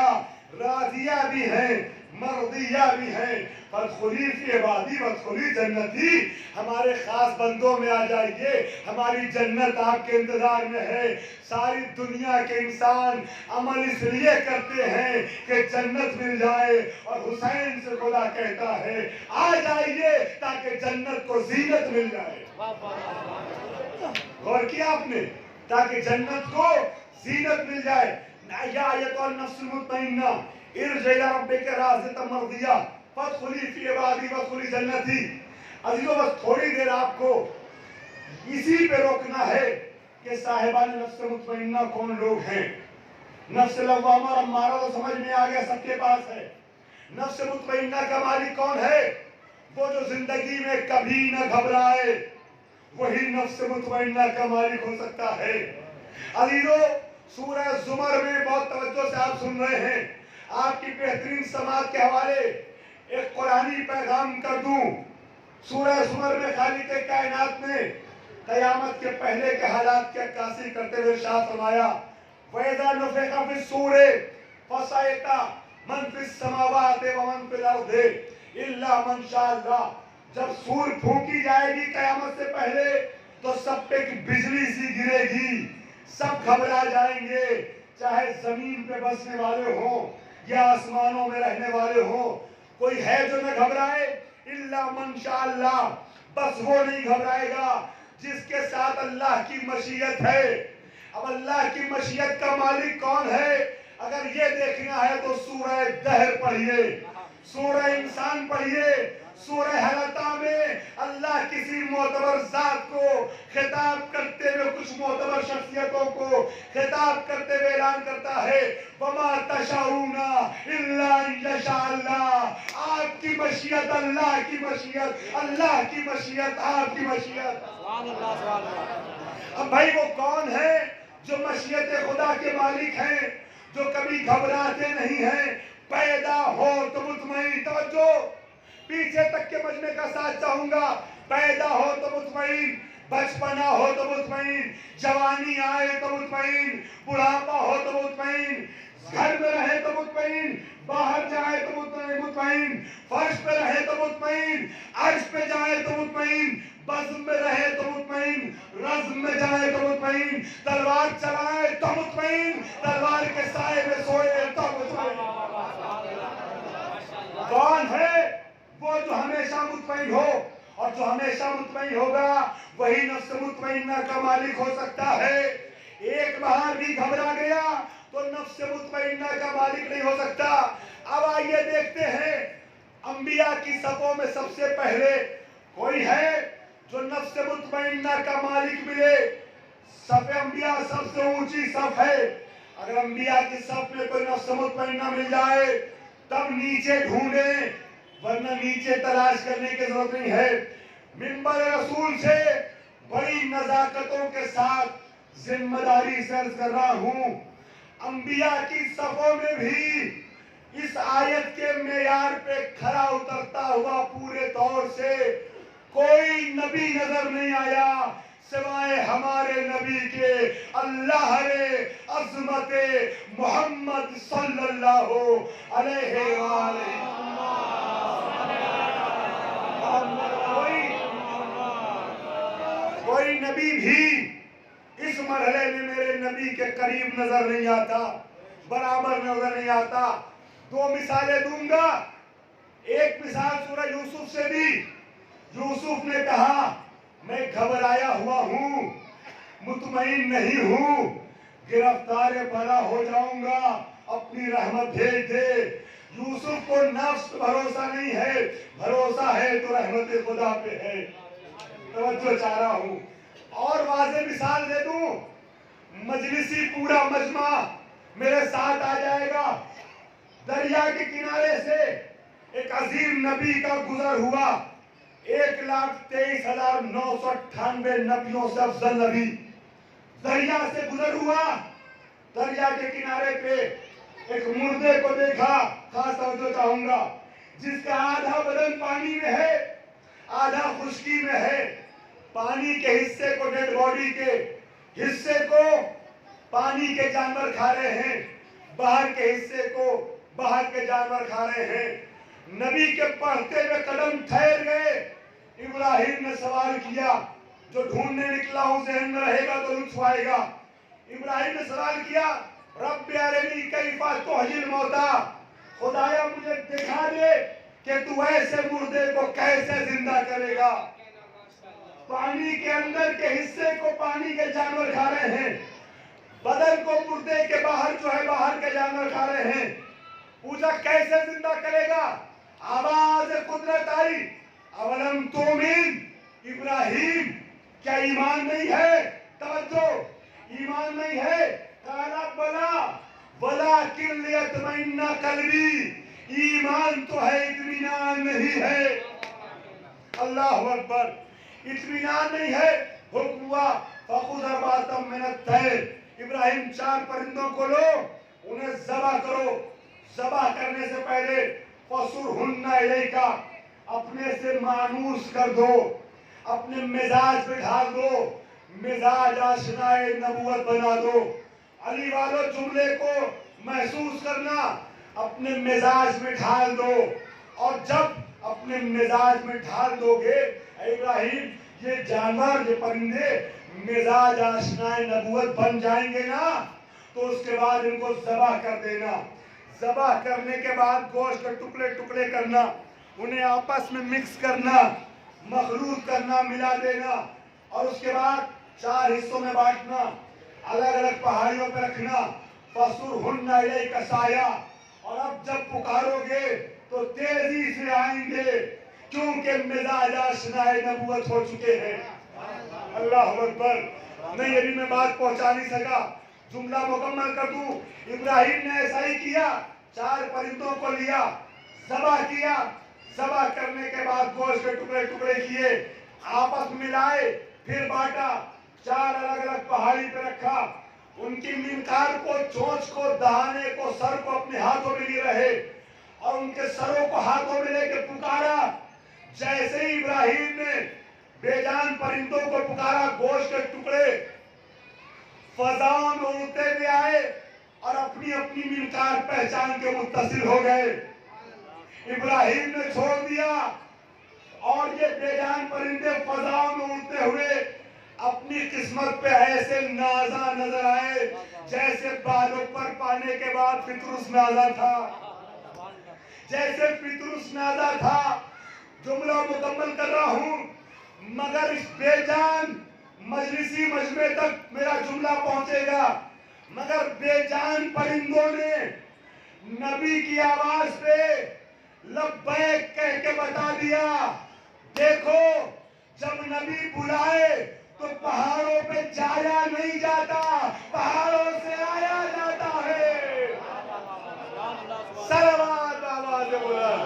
राजिया भी है, मर्दिया भी है। फदखुली फी इबादी वदखुली जन्नती, हमारे खास बंदों में आ जाइए, हमारी जन्नत आपके इंतजार में है। सारी दुनिया के इंसान अमल इसलिए करते हैं कि जन्नत मिल जाए, और हुसैन से खुदा कहता है आ जाइए ताकि जन्नत को जीनत मिल जाए। गौर किया आपने? ताकि जन्नत को जीनत मिल जाए। या अय्युहन नफ्सुल मुतमइन्ना इरजी इला रब्बिका राज़ियतन मर्दिया फदखुली फी इबादी वदखुली जन्नती। अजीजों, बस थोड़ी देर आपको इसी पे रोकना है कि साहिबान नफ्स मुतमइन्ना कौन लोग हैं। नफ्स लव्वामा और अम्मारा तो समझ में आ गया, सबके पास है। नफ्स मुतमइन्ना का मालिक कौन है? वो जो जिंदगी में कभी न घबराए, वही नफ्स मुतमइन्ना का मालिक हो सकता है। अजीजों, सूरह जुमर में बहुत तवज्जो से आप सुन रहे हैं। आपकी बेहतरीन समात के हवाले एक कुरानी पैगाम कर दूं। सूरह जुमर में खालिक कायनात ने कयामत के पहले के हालात की अक्कासी करते हुए इरशाद फरमाया, वइज़ा नुफ़िख़ फ़िस्सूर फ़सइक़ा मन फ़िस समावाति व मन फ़िल अर्दि इल्ला मन शाअ अल्लाह। जब सूर फूंकी जाएगी कयामत से पहले तो सब पे बिजली सी गिरेगी, सब घबरा जाएंगे, चाहे जमीन पे बसने वाले हो या आसमानों में रहने वाले हो। कोई है जो न घबराए? इल्ला मन शाअ अल्लाह, बस वो नहीं घबराएगा जिसके साथ अल्लाह की मशीयत है। अब अल्लाह की मशीयत का मालिक कौन है? अगर ये देखना है तो सूरह दहर पढ़िए, सूरह इंसान पढ़िए। सूरह हलता में अल्लाह किसी मोतबर जात को खिताब करते हुए, कुछ मोतबर शख्सियतों को खिताब करते हुए ऐलान करता है, वमा तशाऊना इल्ला यशा अल्लाह। आपकी मशीयत अल्लाह की मशीयत, अल्लाह की मशीयत आपकी मशीयत। अब भाई वो कौन है जो मशीयत खुदा के मालिक हैं, जो कभी घबराते नहीं हैं? पैदा हो तो मुतमईन, तवज्जो पीछे तक के मजमे का साथ चाहूंगा। पैदा हो तो मुतमईन, बचपना हो तो मुतमईन, जवानी आए तो मुतमईन, बुढ़ापा हो तो मुतमईन, घर में रहे तो मुतमईन, बाहर जाए तो मुतमईन, फर्श पे रहे तो मुतमईन, अर्श पे जाए तो मुतमईन, बज़्म में रहे तो मुतमईन, रज़्म में जाए तो मुतमईन, तलवार चलाए तो मुतमईन, तलवार के साए में सोए तो मुतमईन। कौन है वो जो हमेशा मुतमईन हो? और जो हमेशा मुतमईन होगा वही नफ्स मुतमइन्ना का मालिक हो सकता है। एक बार भी घबरा गया तो नफ्स मुतमइन्ना का मालिक नहीं हो सकता। अब आइए देखते हैं, अंबिया की सफों में सबसे पहले कोई है जो नफ्स मुतमइन्ना का मालिक मिले? सफ़े अंबिया सबसे ऊंची सफ है। अगर अंबिया की सफ में कोई नफ्स मुतमइन्ना मिल जाए तब नीचे ढूंढें, वरना नीचे तलाश करने की जरूरत नहीं है। मिंबर रसूल से बड़ी नजाकतों के साथ जिम्मेदारी से अर्ज कर रहा हूं, अंबिया की सफों में भी इस आयत के मेयार पे खरा उतरता हुआ पूरे तौर से कोई नबी नजर नहीं आया सिवाय हमारे नबी के, अल्लाह ने अज़मत मोहम्मद सल्लल्लाहु अलैहि वसल्लम। कोई नबी भी इस मरहले में मेरे नबी के करीब नजर नहीं आता, बराबर नजर नहीं आता। दो मिसालें दूंगा। एक मिसाल सूरह यूसुफ से दी। यूसुफ ने कहा मैं घबराया हुआ हूं, मुतमईन नहीं हूं, गिरफ्तार बला हो जाऊंगा, अपनी रहमत भेज दे। यूसुफ को नफ्स पे भरोसा नहीं है, भरोसा है तो रहमत खुदा पे है। तवज्जो चाह रहा हूं और वाज़ेह मिसाल दे दूं, मजलिसी पूरा मजमा मेरे साथ आ जाएगा। दरिया के किनारे से एक अजीम नबी का गुजर हुआ, 1,23,998 नबियों से अफजल नबी दरिया से गुजर हुआ। दरिया के किनारे पे एक मुर्दे को देखा, खास तवज्जो चाहूंगा, जिसका आधा बदन पानी में है, आधा खुश्की में है। पानी के हिस्से को, डेड बॉडी के हिस्से को पानी के जानवर खा रहे हैं, बाहर के हिस्से को बाहर के जानवर खा रहे हैं। नबी के पढ़ते हुए कदम ठहर गए। इब्राहिम ने सवाल किया, जो ढूंढने निकला हूं ज़हन में रहेगा तो लुत्फ आएगा। इब्राहिम ने सवाल किया, रब्बी अरनी कैफा तुहयिल मौता, खुदाया मुझे दिखा दे कि तू ऐसे मुर्दे को कैसे जिंदा करेगा। पानी के अंदर के हिस्से को पानी के जानवर खा रहे हैं, बदन को मुर्दे के बाहर जो है बाहर के जानवर खा रहे हैं। पूछा कैसे जिंदा करेगा? आवाज कुदरत आई, अवलम तुमिन, इब्राहिम क्या ईमान नहीं है? तवज्जो, ईमान नहीं है? काला बला वलाकिन लियतमइन्ना कल्बी, ईमान तो है इत्मीनान नहीं है। अल्लाह अकबर, इत्मीनान नहीं है। हुक्म हुआ फखुज़ अर्बाअतम मिनत तैर, इब्राहिम 4 परिंदों को लो, उन्हें ज़बह करो। ज़बह करने से पहले फसुरहुन्ना इलैका, अपने से मानूस कर दो, अपने मिजाज पे ढाल दो, मिजाज आशनाए नबूवत बना दो। अली वालों जुमले को महसूस करना, अपने मिजाज में ढाल दो। और जब अपने मिजाज में ढाल दोगे इब्राहिम, ये जानवर, ये परिंदे मिजाज आशनाए नबूवत बन जाएंगे ना, तो उसके बाद इनको ज़बह कर देना। ज़बह करने के बाद गोश्त के टुकड़े टुकड़े करना, उन्हें आपस में मिक्स करना, मखलूत करना, मिला देना, और उसके बाद 4 हिस्सों में बांटना, अलग अलग पहाड़ियों पर रखना। फसुरहुन्ना इलैका साया, और अब जब पुकारोगे तो तेजी से आएंगे, क्योंकि मिजाज आशनाए नबूवत हो चुके हैं। अल्लाह अकबर। नहीं, अभी मैं बात पहुंचा नहीं सका, जुमला मुकम्मल कर दूं। इब्राहिम ने ऐसा ही किया, 4 परिंदों को लिया, ज़बह किया। ज़बह करने के बाद गोश्त के टुकड़े टुकड़े किए, आपस में मिलाए, फिर बांटा, 4 अलग अलग पहाड़ी पे रखा। उनकी मिनकार को, चोंच को, दहाने को, सर को अपने हाथों में लिए रहे, और उनके सरों को हाथों में लेकर पुकारा। जैसे ही इब्राहिम ने बेजान परिंदों को पुकारा, गोश्त के टुकड़े फजाओं में उड़ते हुए आए और अपनी अपनी मिनकार पहचान के मुत्तसिल हो गए। इब्राहिम ने छोड़ दिया और ये बेजान परिंदे फजाओं में उड़ते हुए अपनी किस्मत पे ऐसे नाजा नजर आए जैसे बालों पर पाने के बाद फितरुस नाजा था, जैसे फितरुस नाजा था। जुमला मुकम्मल कर रहा हूं, मगर इस बेजान मजलिसी मजमे तक मेरा जुमला पहुंचेगा। मगर बेजान परिंदों ने नबी की आवाज पे लब्बैक कह के बता दिया। देखो, जब नबी बुलाए तो पहाड़ों पे जाया नहीं जाता, पहाड़ों से आया जाता है। सलावत आवाज़ बुलंद।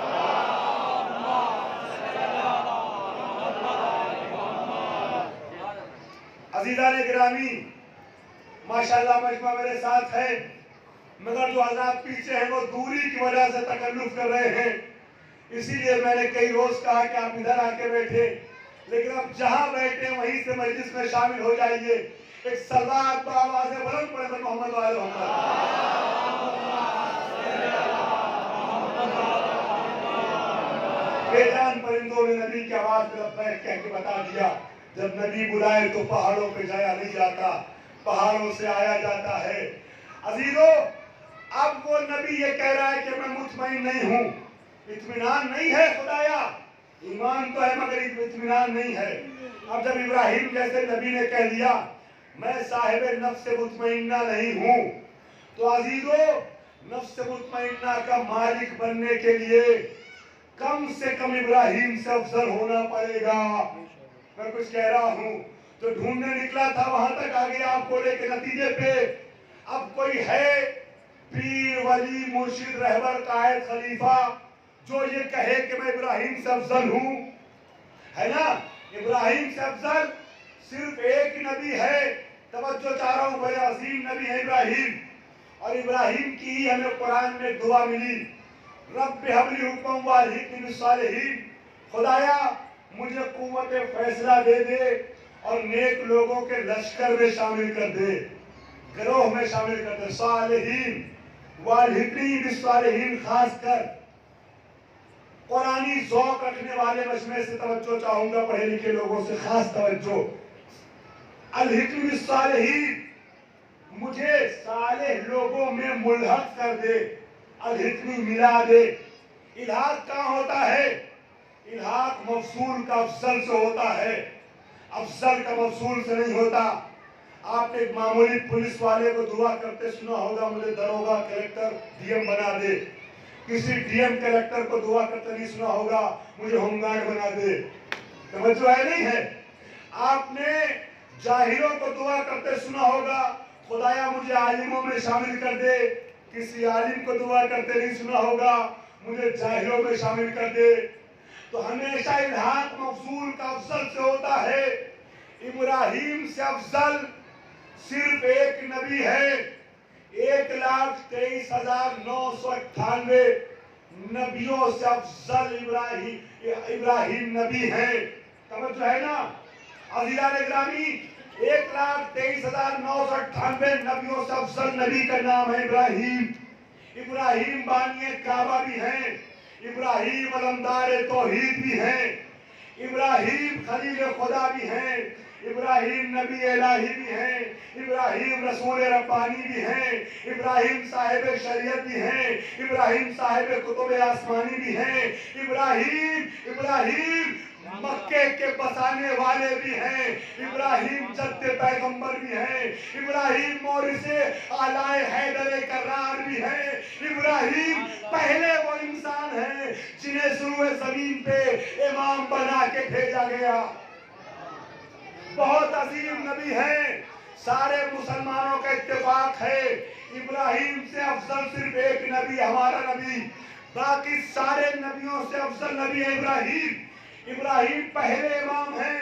अज़ीज़ान गिरामी, माशाअल्लाह मजमा मेरे साथ है, मगर जो हज़रात पीछे हैं वो दूरी की वजह से तकल्लुफ़ कर रहे हैं। इसीलिए मैंने कई रोज कहा कि आप इधर आके बैठे, लेकिन अब जहां बैठे वहीं से मजलिस में शामिल हो जाइए। एक सलात आवाज़ बुलंद पड़े तो मोहम्मद वाले मोहम्मद। बेजान परिंदों ने नबी की आवाज में लब्बैक कह के बता दिया। जब नबी बुलाए तो पहाड़ों पे जाया नहीं जाता, पहाड़ों से आया जाता है। अजीजों, अब वो नबी ये कह रहा है कि मैं मुतमईन नहीं हूं, इत्मीनान नहीं है। खुदाया, ईमान तो है मगर इत्मीनान नहीं है। अब जब इब्राहिम जैसे नबी ने कह दिया, میں صاحب نفس مطمئنہ نہیں ہوں. تو عزیزو نفس مطمئنہ کا مالک بننے کے لیے کم سے کم ابراہیم سے افضل ہونا پڑے گا. میں کچھ کہہ رہا ہوں تو ڈھونڈنے نکلا تھا وہاں تک آ گیا آپ کو لے کے نتیجے پہ. اب کوئی ہے پیر ولی مرشد رہبر قائد خلیفہ جو یہ کہے کہ میں ابراہیم سے افضل ہوں؟ ہے نا؟ ابراہیم سے افضل صرف ایک نبی ہے. توجہ چاہ رہا ہوں، بڑے عظیم نبی ہے ابراہیم. اور ابراہیم کی ہی ہمیں قرآن میں دعا ملی، رب ہب لی حکما والحقنی بالصالحین. خدایا مجھے قوت فیصلہ دے دے اور نیک لوگوں کے لشکر میں شامل کر دے، گروہ میں شامل کر دے. صالحین والحقنی بالصالحین، خاص کر قرآنی ذوق رکھنے والے مجمع سے توجہ چاہوں گا، پڑھے لکھے لوگوں سے خاص توجہ. الحقنی بالصالحین، مجھے صالح لوگوں میں ملحق کر دے، الحقنی ملا دے. الحاق کہاں ہوتا ہے؟ الحاق مفصول کا افضل سے ہوتا ہے، افضل کا مفصول سے نہیں ہوتا. آپ نے ایک معمولی پولیس والے کو دعا کرتے سنا ہوگا، مجھے دروگا کلیکٹر ڈی ایم بنا دے. کسی ڈی ایم کلیکٹر کو دعا کرتے نہیں سنا ہوگا، مجھے ہوم گارڈ بنا دے. توجہ ہے نہیں ہے؟ آپ نے جاہلوں کو دعا کرتے سنا ہوگا، خدایا مجھے عالموں میں شامل کر دے. کسی عالم کو دعا کرتے نہیں سنا ہوگا، مجھے جاہلوں میں شامل کر دے. تو ہمیشہ الحاق مفصول کا افضل سے ہوتا ہے. ابراہیم سے افضل صرف ایک نبی ہے. 1,23,998 نبیوں سے افضل ابراہیم نبی ہے. توجہ ہے نا عزیزان گرامی؟ 1,23,998 نبیوں سے افضل نبی کا نام ہے ابراہیم. ابراہیم بانی کعبہ بھی ہیں، ابراہیم علمدار توحید بھی ہیں، ابراہیم خلیل خدا بھی ہیں، ابراہیم نبی الہی بھی ہیں، ابراہیم رسول ربانی بھی ہیں، ابراہیم صاحب شریعت بھی ہیں، ابراہیم صاحب کتب آسمانی بھی ہیں، ابراہیم مکے کے بسانے والے بھی ہیں، ابراہیم جد پیغمبر بھی ہیں، ابراہیم مورث آلائے حیدر کرار بھی ہیں. ابراہیم پہلے وہ انسان ہیں جنہیں سروے زمین پہ امام بنا کے بھیجا گیا. بہت عظیم نبی ہیں، سارے مسلمانوں کا اتفاق ہے ابراہیم سے افضل صرف ایک نبی، ہمارا نبی. باقی سارے نبیوں سے افضل نبی ہے ابراہیم. ابراہیم پہلے امام ہیں.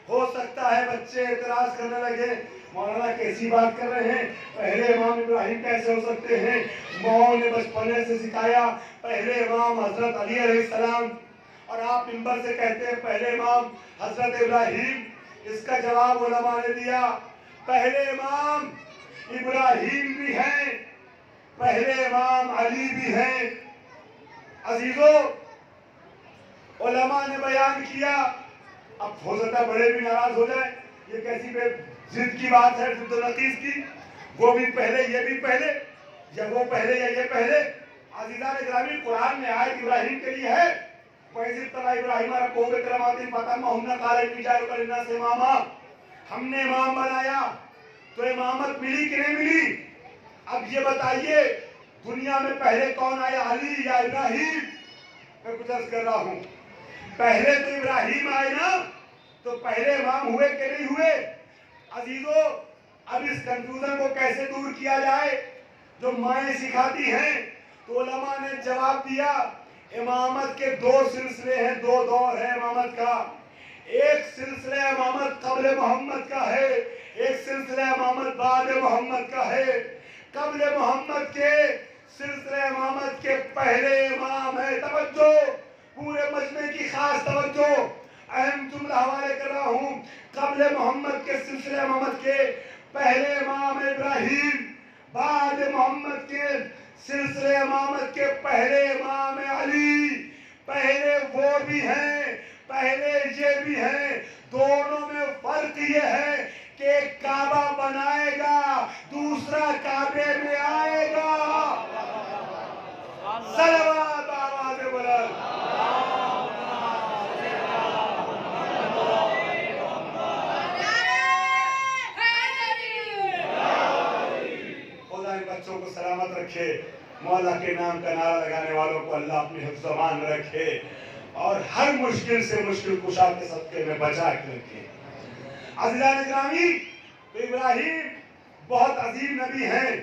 ہو سکتا ہے بچے اعتراض کرنے لگے، مولانا کیسی بات کر رہے ہیں، پہلے امام ابراہیم کیسے ہو سکتے ہیں؟ ماؤں نے بچپنے سے سکھایا پہلے امام حضرت علی علیہ السلام، اور آپ منبر سے کہتے ہیں پہلے امام حضرت ابراہیم. اس کا جواب علماء نے دیا، پہلے امام ابراہیم بھی ہیں، پہلے امام علی بھی ہیں. عزیزو علماء نے بیان کیا. اب ہو سکتا ہے بڑے بھی ناراض ہو جائیں، یہ کیسی بے ضد کی بات ہے، ضد و نقیص کی، وہ بھی پہلے یہ بھی پہلے، یا وہ پہلے یا یہ پہلے. عزیزان گرامی قرآن میں آیت ابراہیم کے لیے ہے، وَإِذِ ابْتَلَىٰ إِبْرَاهِيمَ رَبُّهُ بِكَلِمَاتٍ فَأَتَمَّهُنَّ قَالَ إِنِّي جَاعِلُكَ لِلنَّاسِ إِمَامًا. ہم نے امام بنایا تو امامت ملی کہ نہیں ملی؟ اب یہ بتائیے دنیا میں پہلے کون آیا، علی یا ابراہیم؟ میں کچھ عرض کر رہا ہوں، پہلے تو ابراہیم آئے نا، تو پہلے امام ہوئے کہ نہیں ہوئے؟ عزیزو اب اس کنفیوژن کو کیسے دور کیا جائے جو مائیں سکھاتی ہیں؟ تو علماء نے جواب دیا، امامت کے دو سلسلے ہیں، دو دور ہے امامت کا. ایک سلسلہ امامت قبل محمد کا ہے، ایک سلسلہ امامت بعد محمد کا ہے. قبل محمد کے سلسلہ امامت کے پہلے امام ہے. توجہ، پورے مجمع کی خاص توجہ، اہم جملہ حوالے کر رہا ہوں. قبل محمد کے سلسلہ امامت کے پہلے امام ابراہیم، بعد محمد کے سلسلے امامت کے پہلے امام علی. پہلے وہ بھی ہیں، پہلے یہ بھی ہیں. دونوں میں فرق یہ ہے کہ ایک کعبہ بنائے گا، دوسرا کعبے میں آئے گا. صلوات آواز بلند. رکھے, مولا کے نام کا نعرہ لگانے والوں کو اللہ اپنی حفظ و امان میں رکھے اور ہر مشکل سے مشکل کشا کے صدقے میں بچا کے رکھے. عزیزان گرامی, تو ابراہیم بہت عظیم نبی ہیں,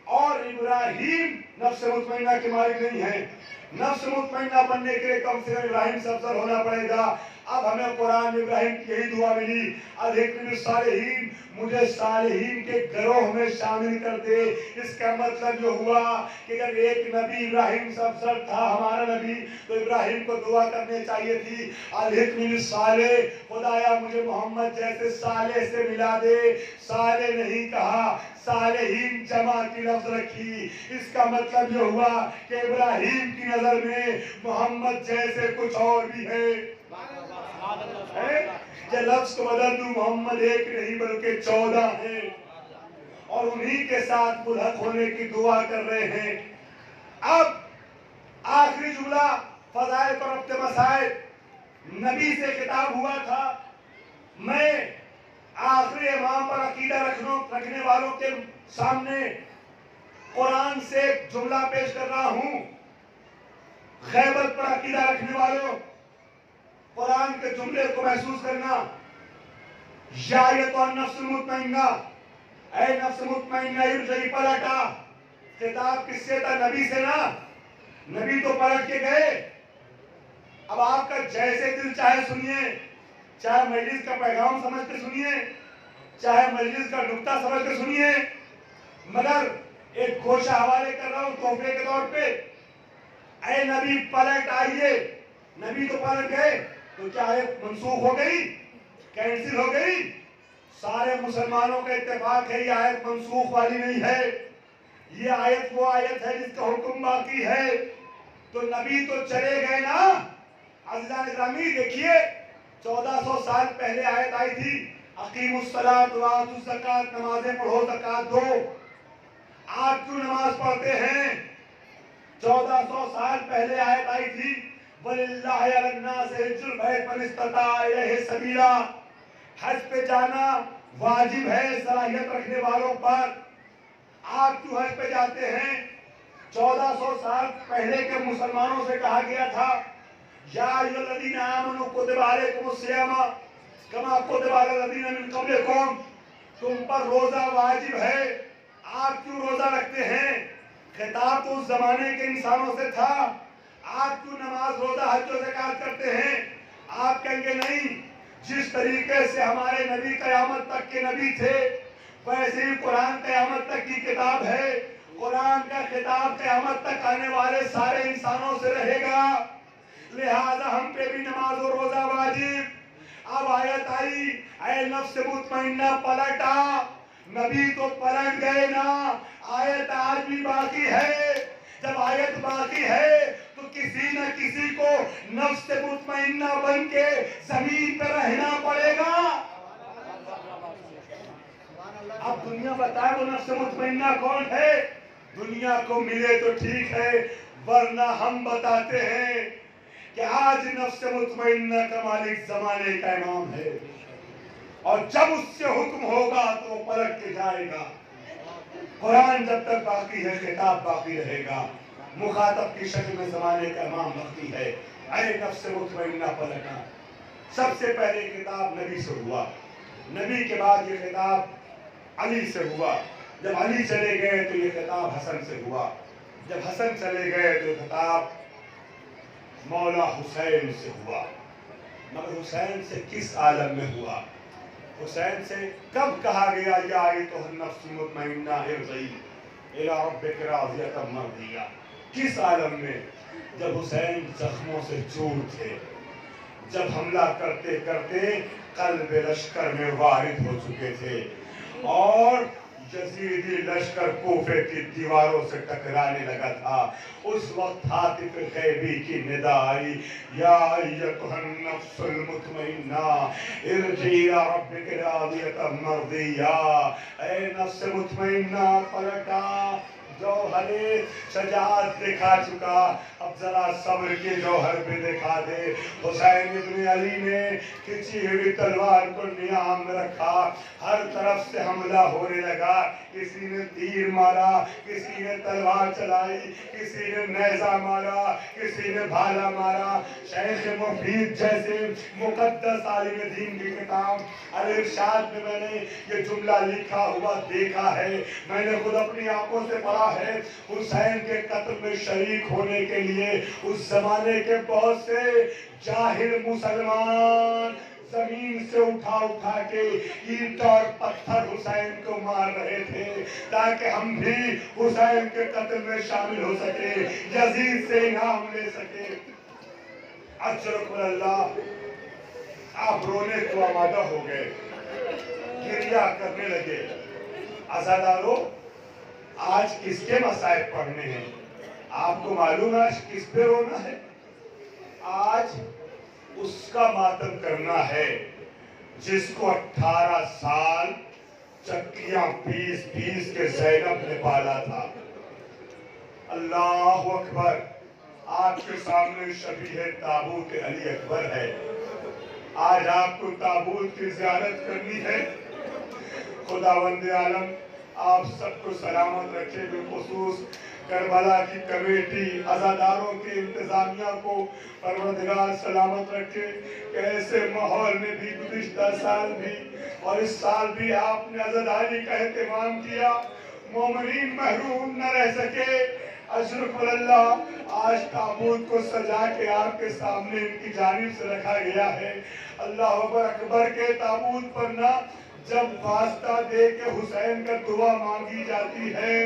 اور ابراہیم نفس مطمئنہ کے مالک نہیں ہیں. نفس مطمئنہ بننے کے لیے کم سے کم ابراہیم سے افضل ہونا پڑے گا. اب ہمیں قرآن میں ابراہیم کی یہی دعا ملی, الحقنی بالصالحین, مجھے صالحین کے گروہ میں شامل کر دے. اس کا مطلب یہ ہوا کہ جب ایک نبی ابراہیم سے افضل تھا, ہمارا نبی, تو ابراہیم کو دعا کرنے چاہیے تھی, الحقنی بالصالح, خدایا مجھے محمد جیسے صالح سے ملا دے. صالح نہیں کہا, صالحین جمع کی لفظ رکھی. اس کا مطلب یہ ہوا کہ ابراہیم کی نظر میں محمد جیسے کچھ اور بھی ہے. یہ لفظ کو بدل دوں, محمد ایک نہیں بلکہ 14 ہیں, اور انہی کے ساتھ ملحق ہونے کی دعا کر رہے ہیں. اب آخری جملہ فضائل اور ربط مسائل, نبی سے خطاب ہوا تھا. میں آخری امام پر عقیدہ رکھنے والوں کے سامنے قرآن سے ایک جملہ پیش کر رہا ہوں. غیبت پر عقیدہ رکھنے والوں, قرآن کے جملے کو محسوس کرنا. یا ایتھا النفس المطمئنہ, اے نفس مطمئنہ ارجعی, پلٹا. خطاب کس سے تھا؟ نبی سے نا. نبی تو پلٹ کے گئے. اب آپ کا جیسے دل چاہے سنیے, چاہے مجلس کا پیغام سمجھ کے سنیے, چاہے مجلس کا نکتہ سمجھ کے سنیے, مگر ایک گوشہ حوالے کر رہا ہوں تحفے کے طور پہ. اے نبی پلٹ آئیے. نبی تو پلٹ گئے, تو کیا آیت منسوخ ہو گئی, کینسل ہو گئی؟ سارے مسلمانوں کا اتفاق ہے یہ آیت منسوخ والی نہیں ہے. یہ آیت وہ آیت ہے جس کا حکم باقی ہے. تو نبی تو چلے گئے نا. عزیزان گرامی دیکھیے, 1400 سال پہلے آیت آئی تھی, اقیموا الصلاۃ وآتوا الزکوٰۃ, نمازیں پڑھو زکوٰۃ دو. آپ کیوں نماز پڑھتے ہیں؟ 1400 سال پہلے آیت آئی تھی, وَلِلَّهِ عَلَى النَّاسِ حِجُّ الْبَيْتِ مَنِ اسْتَطَاعَ إِلَيْهِ سَبِيلًا, حج پہ جانا واجب ہے صلاحیت رکھنے والوں پر. آپ کیوں حج پہ جاتے ہیں؟ 1400 سال پہلے کے مسلمانوں سے کہا گیا تھا, یا ایھا الذین آمنوا کتب علیکم الصیام کما کتب علی الذین من قبلکم, تم پر روزہ واجب ہے. آپ کیوں روزہ رکھتے ہیں؟ خطاب تو اس زمانے کے انسانوں سے تھا. آپ کیوں نماز روزہ حج و زکوٰۃ کرتے ہیں؟ آپ کہیں گے نہیں, جس طریقے سے ہمارے نبی قیامت تک کے نبی تھے, ویسے ہی قرآن قیامت تک کی کتاب ہے. قرآن کا خطاب قیامت تک آنے والے سارے انسانوں سے رہے گا, لہذا ہم پہ بھی نماز و روزہ واجب. اب آیت آئی, اے نفس مطمئنہ پلٹا. نبی تو پلٹ گئے نا, آیت آج بھی باقی ہے. جب آیت باقی ہے تو کسی نہ کسی کو نفس مطمئنہ بن کے زمین پہ رہنا پڑے گا. اب دنیا بتائے وہ نفس مطمئنہ کون ہے؟ دنیا کو ملے تو ٹھیک ہے, ورنہ ہم بتاتے ہیں کہ آج نفس مطمئنہ کا مالک زمانے کا امام ہے, اور جب اس سے حکم ہوگا تو وہ پلٹ کے جائے گا. قرآن جب تک باقی ہے خطاب باقی رہے گا. مخاطب کی شکل میں زمانے کا امام باقی ہے. اے نفس مطمئنہ پلٹا. سب سے پہلے خطاب نبی سے ہوا, نبی کے بعد یہ خطاب علی سے ہوا. جب علی چلے گئے تو یہ خطاب حسن سے ہوا. جب حسن چلے گئے تو یہ خطاب مولا حسین سے ہوا. مگر حسین سے کس عالم میں ہوا؟ حسین سے کب کہا گیا یا ایھا النفس المطمئنہ ارجعی الی ربک راضیۃ مرضیہ؟ کس عالم میں؟ جب حسین زخموں سے چور تھے, جب حملہ کرتے کرتے قلب لشکر میں وارد ہو چکے تھے, اور یزیدی لشکر کوفے کی دیواروں سے ٹکرانے لگا تھا. اس وقت ہاتف غیبی کی ندا آئی, یا ایھا النفس المطمئنہ ارجعی الی ربک راضیۃ مرضیہ. اے نفس مطمئنہ پلٹا, जौहर शजाअत दिखा चुका, अब जरा सब्र के जौहर पे दिखा दे। हुसैन इब्न अली ने खिंची हुई तलवार को नियाम में रखा, हर तरफ से हमला होने लगा। किसी ने तीर मारा, किसी ने तलवार चलाई, किसी ने नेज़ा मारा, किसी ने भाला मारा। शेख मुफीद जैसे मुकद्दस आलिम दीन की किताब अल-इरशाद में मैंने ये जुमला लिखा हुआ देखा है, मैंने खुद अपनी आंखों से पढ़ा है। हुसैन के कत्ल में शरीक होने के लिए उस जमाने के बहुत से जाहिल मुसलमान जमीन से उठा उठा के ईंट और पत्थर हुसैन को मार रहे थे, ताकि हम भी हुसैन के कत्ल में शामिल हो सके, यजीद से इनाम ले सके। अल्लाह, आप रोने को आमादा हो गए, गिरिया करने लगे। आज़ादारों, आज किसके मसाइब पढ़ने हैं? आपको मालूम है आज किस पे रोना है? आज उसका मातम करना है जिसको 18 साल चक्कियां पीस के ज़ैनब ने पाला था। अल्लाह अकबर, आपके सामने शबीह ताबूत अली अकबर है। आज आपको ताबूत की ज़ियारत करनी है। खुदावंद आलम आप सबको सलामत रखे, बिलखुसूस करबला की कमेटी, अज़ादारों की इंतजामिया को परवरदिगार सलामत रखे। कैसे माहौल में भी गुज़िश्ता साल भी और इस साल भी आपने अज़ादारी का एहतमाम किया, मोमिनीन महरूम न रह सके। अशरफुल्लाह, आज ताबूत को सजा के आपके सामने इनकी जानिब से रखा गया है। अल्लाह अकबर के ताबूत पर ना जब वास्ता दे के हुसैन का दुआ मांगी जाती है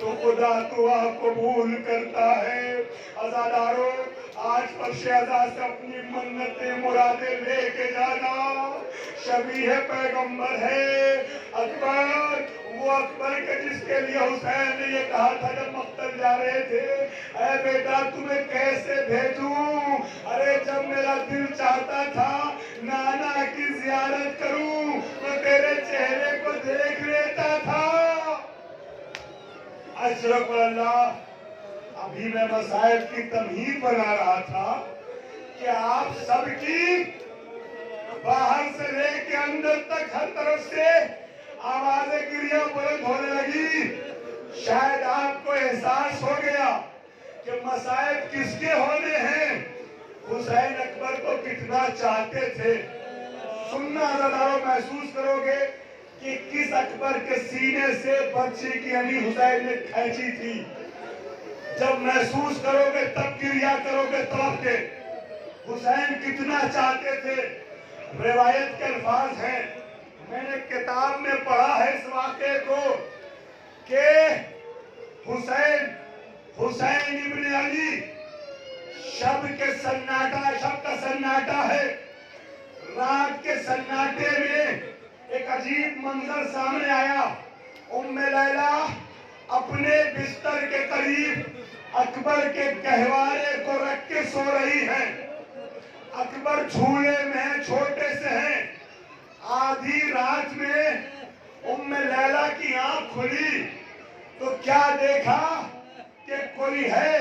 तो खुदा दुआ कबूल करता है। अज़ादारों, आज फर्श अज़ा से अपनी मन्नतें मुरादें लेके जाना। शबीह पैगंबर है अकबर, वो अकबर के जिसके लिए हुसैन ने ये कहा था जब मक्तल जा रहे थे, ऐ बेटा तुम्हें कैसे भेजूं? अरे जब मेरा दिल चाहता था नाना की जियारत करूं, मैं तेरे चेहरे को देख लेता था। अशरफुल्लाह, अभी मैं मसाइब की तमहीद बना रहा था कि आप सबकी बाहर से लेके अंदर तक हर तरफ से आवाजें गिरिया बुलंद होने लगी। शायद आपको एहसास हो गया कि मसाइब किसके होने हैं, हुसैन अकबर को कितना चाहते थे। सुनना अज़ादारों, महसूस करोगे कि किस अकबर के सीने से बच्चे की अली हुसैन ने खींची थी। जब महसूस करोगे तब गिरिया करोगे तब के हुसैन कितना चाहते थे। रिवायत के अल्फाज हैं, मैंने किताब में पढ़ा है इस वाक़े को कि हुसैन इब्न अली शब का सन्नाटा है। रात के सन्नाटे में एक अजीब मंजर सामने आया। उम्मे लैला अपने बिस्तर के करीब अकबर के गहवारे को रख के सो रही है। अकबर झूले में छोटे से हैं। आधी रात में उम्मे लैला की आंख खुली तो क्या देखा कि कोई है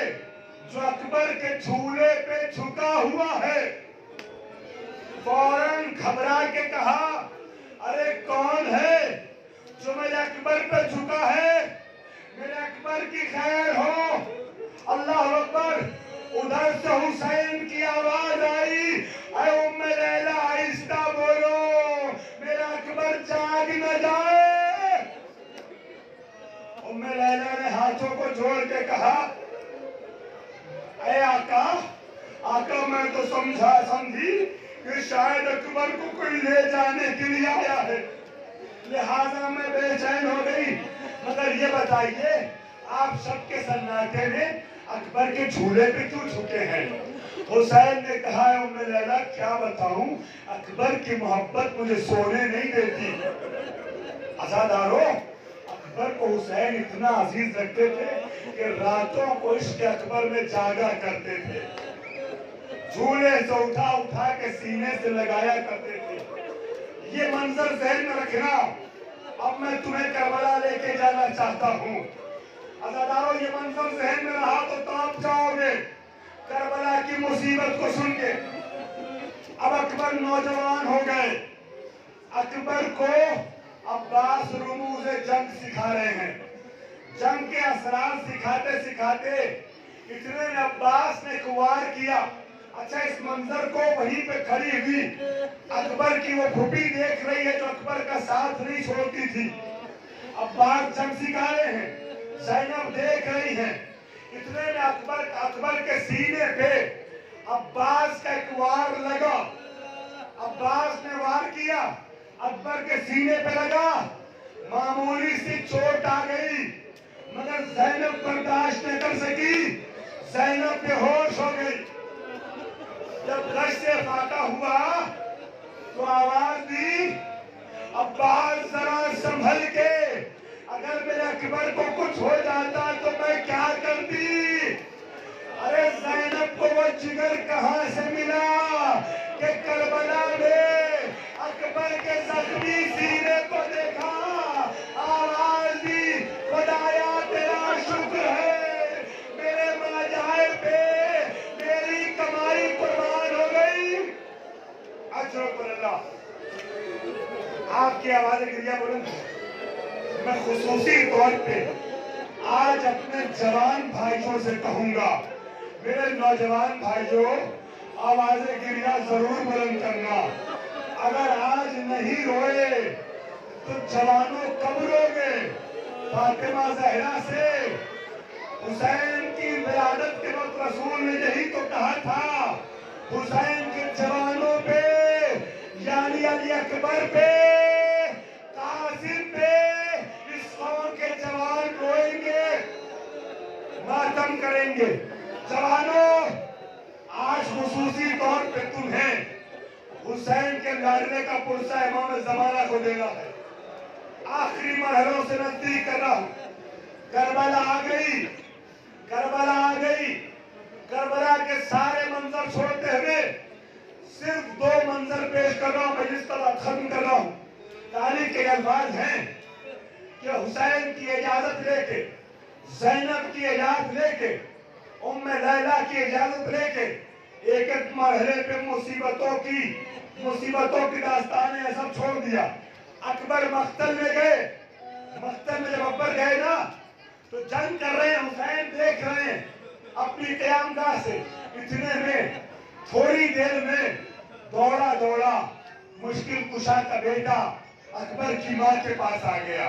जो अकबर के झूले पे झुका हुआ है। फौरन घबरा के कहा, अरे कौन है जो मेरे अकबर पे झुका है? मेरे अकबर की खैर हो। अल्लाह अकबर। उधर से हुसैन की आवाज आई, अरे उम्मे लैला आहिस्ता बोलो, मेरा अकबर जाग न जाए। उम्मे लैला ने हाथों को जोड़ के कहा, अरे आका मैं तो समझी कि शायद अकबर को कोई ले जाने के लिए आया है, लिहाजा मैं बेचैन हो गई। मगर ये बताइए, आप सबके सन्नाटे में अकबर के झूले पे क्यों झुके हैं? हुसैन ने कहा, उम्मे लैला क्या बताऊं, अकबर की मोहब्बत मुझे सोने नहीं देती। अज़ादारों, अकबर को हुसैन इतना अजीज रखते थे कि रातों को इश्क़ अकबर में जागा करते थे। झूले से उठा के सीने से लगाया करते थे। ये मंजर ज़हन में रखना। अब मैं तुम्हें करबला लेके जाना चाहता हूँ। अज़ादारों, ये मंजर ज़हन में रहा तो ताप जाओगे करबला की मुसीबत को सुन के। अब अकबर नौजवान हो गए। अकबर को अब्बास रुमूज़ जंग सिखा रहे हैं। जंग के असरार सिखाते सिखाते इतने में अब्बास ने एक वार किया। अच्छा, इस मंजर को वहीं पे खड़ी हुई अकबर की वो फूफी देख रही है जो अकबर का साथ नहीं छोड़ती थी। अब्बास जंग सिखा रहे हैं, ज़ैनब देख रही हैं। इतने में अकबर के सीने पे अब्बास का एक वार लगा। अब्बास ने वार किया, अकबर के सीने पे लगा, मामूली सी चोट आ गई, मगर ज़ैनब बर्दाश्त न कर सकी, ज़ैनब बेहोश हो गई। जब गश से फाका हुआ तो आवाज दी, अब्बास जरा संभल के, अगर मेरे अकबर को कुछ हो जाता तो मैं क्या करती। अरे ज़ैनब को वो जिगर कहां से मिला कि करबला में अकबर के जख्मी सीने को देखा, आवाज दी, खुदाया तेरा शुक्र है, मेरे माजाए पे मेरी कमाई कुर्बान हो गई। अल्लाह, आपकी आवाज़ गिरिया बुलंद। मैं खुसूसी तौर पे आज अपने जवान भाइयों से कहूंगा, मेरे नौजवान भाइयों, आवाज़ें गिरिया जरूर बुलंद करना। अगर आज नहीं रोए तो जवानों कब रोगे। फातिमा ज़हरा से हुसैन की विलादत के वक्त रसूल ने यही तो कहा था, हुसैन के जवानों पे यानी अली अकबर पे, कासिम पे इस कौम के जवान रोएंगे, मातम करेंगे। जवानों, आज खुसूसी तौर पे तुम्हें हुसैन के लड़ने का पुरसा इमाम ज़माना को देना है। आखिरी मरहलों से नजदीक कर रहा हूं। करबला आ गई, करबला आ गई। करबला के सारे मंजर छोड़ते हुए सिर्फ दो मंजर पेश कर रहा हूं, मैं जिस तरह खत्म कर रहा हूं। तारीख के अल्फाज हैं कि हुसैन की इजाजत लेके, ज़ैनब की इजाजत लेके, उम्मे लैला की इजाजत लेके एक एक मरहले पे मुसीबतों की दास्तानें सब छोड़ दिया। अकबर मख्तल में गए। मख्तल में जब अकबर गए ना तो जंग कर रहे हैं, हुसैन देख रहे हैं अपनी क़यामगाह से। इतने में थोड़ी देर में दौड़ा दौड़ा मुश्किल कुशा का बेटा अकबर की माँ के पास आ गया।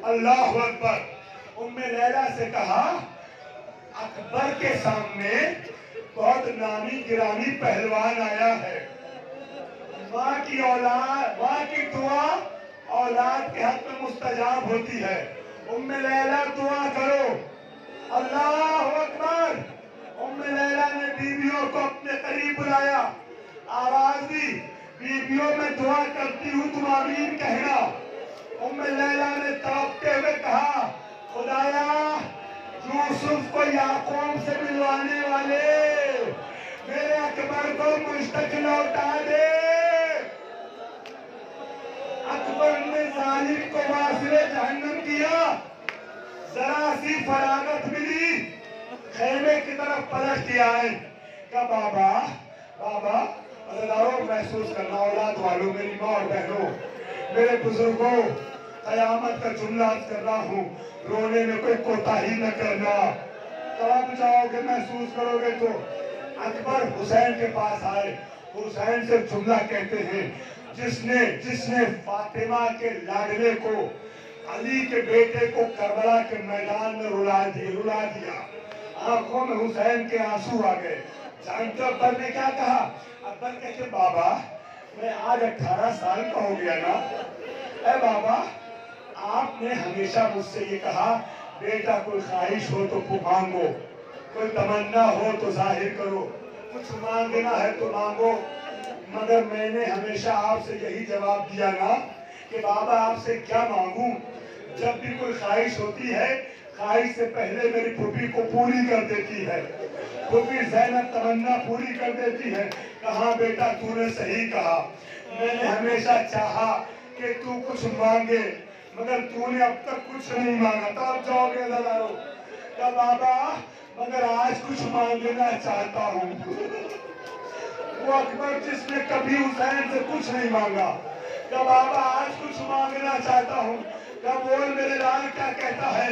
अल्लाह अकबर। उम्मे लैला से कहा, अकबर के सामने बहुत नामी गिरामी पहलवान आया है। माँ की औलाद, माँ की दुआ औलाद के हक में मुस्तजाब होती है। उम्मे लैला दुआ करो। अल्लाह अकबर। उम्मे लैला ने बीवियों को अपने करीब बुलाया, आवाज दी, बीवियों में दुआ करती हूँ, तुम आमीन कहना। उम्मे लैला ने तड़पते हुए कहा, खुदाया यूसुफ को याकूब से मिलवाने वाले मेरे अकबर को मुझ तक लौटा दे। अकबर ने जालिम को वासिले जहन्नम किया। जरा सी फरागत मिली, खेमे की तरफ पलट के आए। क्या बाबा, बाबा, अज़ादारों महसूस करना, औलाद वालों, मेरी माँ और बहनों, मेरे बुजुर्गों, कयामत का जुमला कर रहा हूँ, रोने में कोई कोताही न करना। तड़प जाओगे, महसूस करोगे तो। अकबर हुसैन के पास आए। हुसैन से जुमला कहते हैं, जिसने फातिमा के लाडले को, अली के बेटे को करबला के मैदान में रुला दिया। आंखों में हुसैन के आंसू आ गए। जानते अकबर ने क्या कहा? अकबर कहते, बाबा मैं आज 18 साल का हो गया ना। ए बाबा, आपने हमेशा मुझसे ये कहा, बेटा कोई ख्वाहिश हो तो मांगो, कोई तमन्ना हो तो जाहिर करो, कुछ मांगना है तो मांगो। मगर मैंने हमेशा आपसे यही जवाब दिया ना कि बाबा आपसे क्या मांगूं। जब भी कोई ख्वाहिश होती है, ख्वाहिश से पहले मेरी फूफी को पूरी कर देती है। फूफी ज़ैनब तमन्ना पूरी कर देती है। कहा बेटा, तूने सही कहा। मैंने हमेशा चाहा कि तू कुछ मांगे, मगर तूने अब तक कुछ नहीं मांगा। तब जाओगे अज़ादारों क्या बाबा मगर आज कुछ मांगना चाहता हूँ। वो अकबर जिसने कभी हुसैन से कुछ नहीं मांगा, क्या बाबा आज कुछ मांगना चाहता हूँ। क्या बोल मेरे लाल क्या कहता है।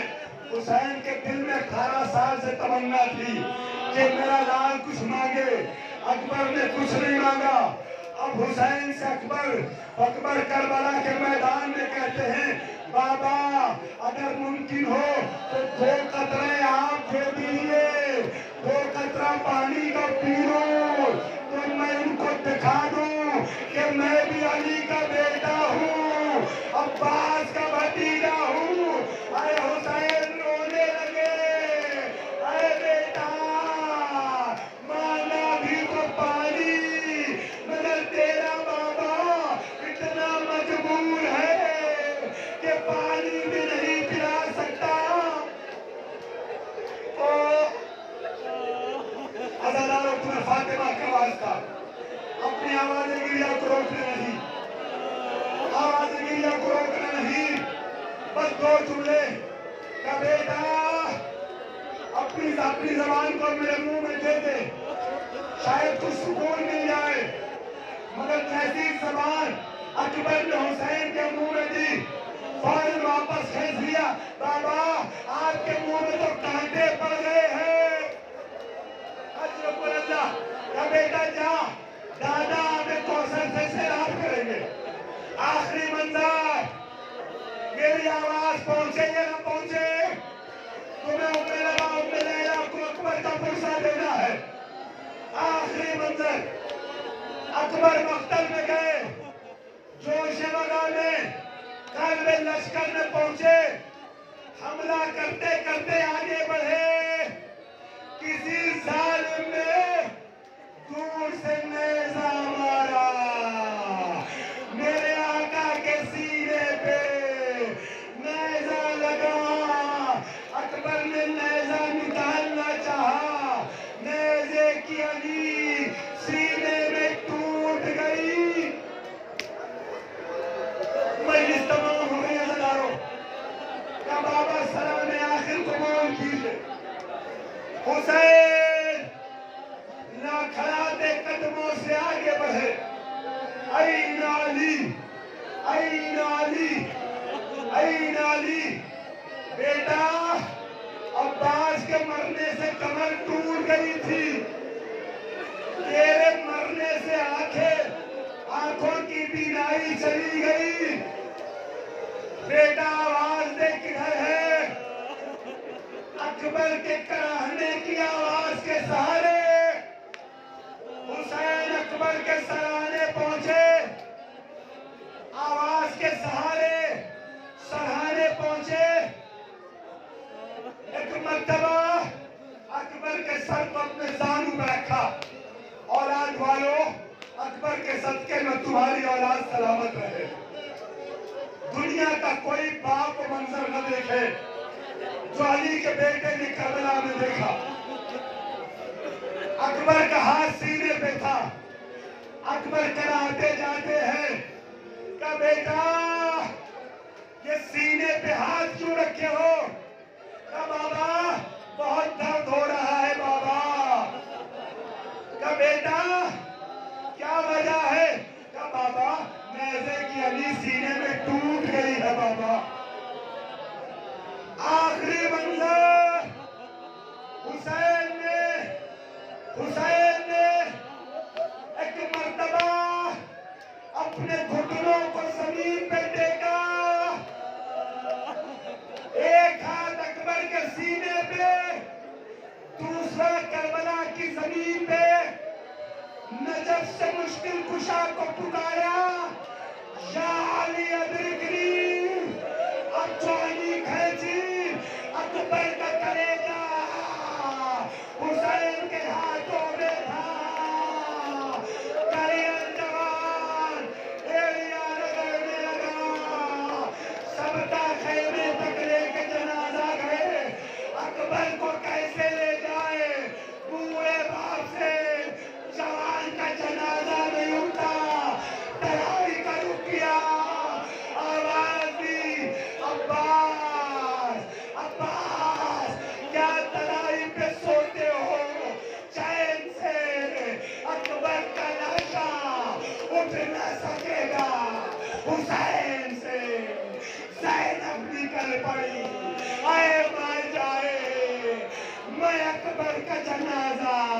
हुसैन के दिल में 18 साल से तमन्ना थी कि मेरा लाल कुछ मांगे। अकबर ने कुछ नहीं मांगा। अब हुसैन से अकबर करबला के मैदान में कहते हैं बाबा अगर मुमकिन हो तो 2 कतरे आप दे दीजिए, 2 कतरा पानी का पी लो तो मैं उनको दिखा दूं कि मैं भी अली का बेटा हूँ, अब्बास का भतीजा हूँ। अरे हुसैन रोने लगे, अरे बेटा मांगा भी तो पानी, मगर तेरा बाबा इतना मजबूर है कि पानी भी नहीं पिला सकता। तो अज़ादारों तुम्हें फातिमा का वास्ता अपनी आवाज़ गिरिया को रोकना नहीं, आवाज़ गिरिया को रोकना नहीं। बस 2 जुमले का बेटा अपनी ज़बान को मेरे मुंह में दे दे, शायद कुछ सुकून मिल जाए। मगर जैसी ज़बान अकबर ने हुसैन के मुंह में दी, फौरन वापस खींच लिया। बाबा आपके मुंह में तो कांटे पड़ गए हैं। अल्लाह का बेटा जा, दादा हमें कौशल से सैराब करेंगे। आखिरी मंजर, मेरी आवाज पहुंचे या न पहुंचे, तुम्हें उम्मे लैला को अकबर का पुरसा देना है। आखिरी मंजर, अकबर मक्तल में गए, जोश वगा में कल में लश्कर में पहुंचे, हमला करते करते आगे बढ़े। किसी जालिम ने दूर से नेज़ा मारा, मेरे आका के सीने पे नेज़ा लगा। अकबर ने नेज़ा निकालना चाहा, नेज़े की अली सीने में टूट गई। मजलिस तमाम हो गई। अज़ादारों का बाबा सलाम आखिर कबूल कीजिए। हुसैन लड़खड़ाते कदमों से आगे बढ़े। ऐन अली, ऐन अली, ऐन अली। बेटा अब्बास के मरने से कमर टूट गई थी, तेरे मरने से आंखों की बीनाई चली गई। बेटा आवाज दे किधर है। अकबर के कराहने की आवाज के सहारे हुसैन अकबर के सराहने पहुंचे। आवाज के सराहने पहुंचे। एक मर्तबा अकबर के सर को अपने जानू पर रखा। औलाद वालों, अकबर के सदके में तुम्हारी औलाद सलामत रहे। दुनिया का कोई बाप मंजर न देखे जो अली के बेटे ने करबला में देखा। अकबर का हाथ सीने पे था। अकबर कराते जाते हैं का बेटा ये सीने पे हाथ क्यों रखे हो। का बाबा बहुत दर्द हो रहा है बाबा। का बेटा क्या वजह है। का बाबा नेज़े की अली सीने में टूट गई है बाबा। आखिरी मंजर हुसैन ने एक मर्तबा अपने घुटनों को जमीन पे टेका। एक हाथ अकबर के सीने पे, दूसरा करबला की जमीन पे। नजफ से मुश्किल कुशा को पुकारा, या अली अदरिकनी। अब चौनी खींची, अकबर का कलेजा हुसैन के हाथों में था। करियर जवान एलिया रगड़ने लगा। सबका खेमे तक लेके जनाजा गए। अकबर को कैसे ले जाए। बूढ़े बाप से जवान का जनाजा नहीं उठा। तराई का रुक गया। اٹھ نہ سکے گا حسین سے زینب نکل پڑی اے مر جائے میں اکبر کا جنازہ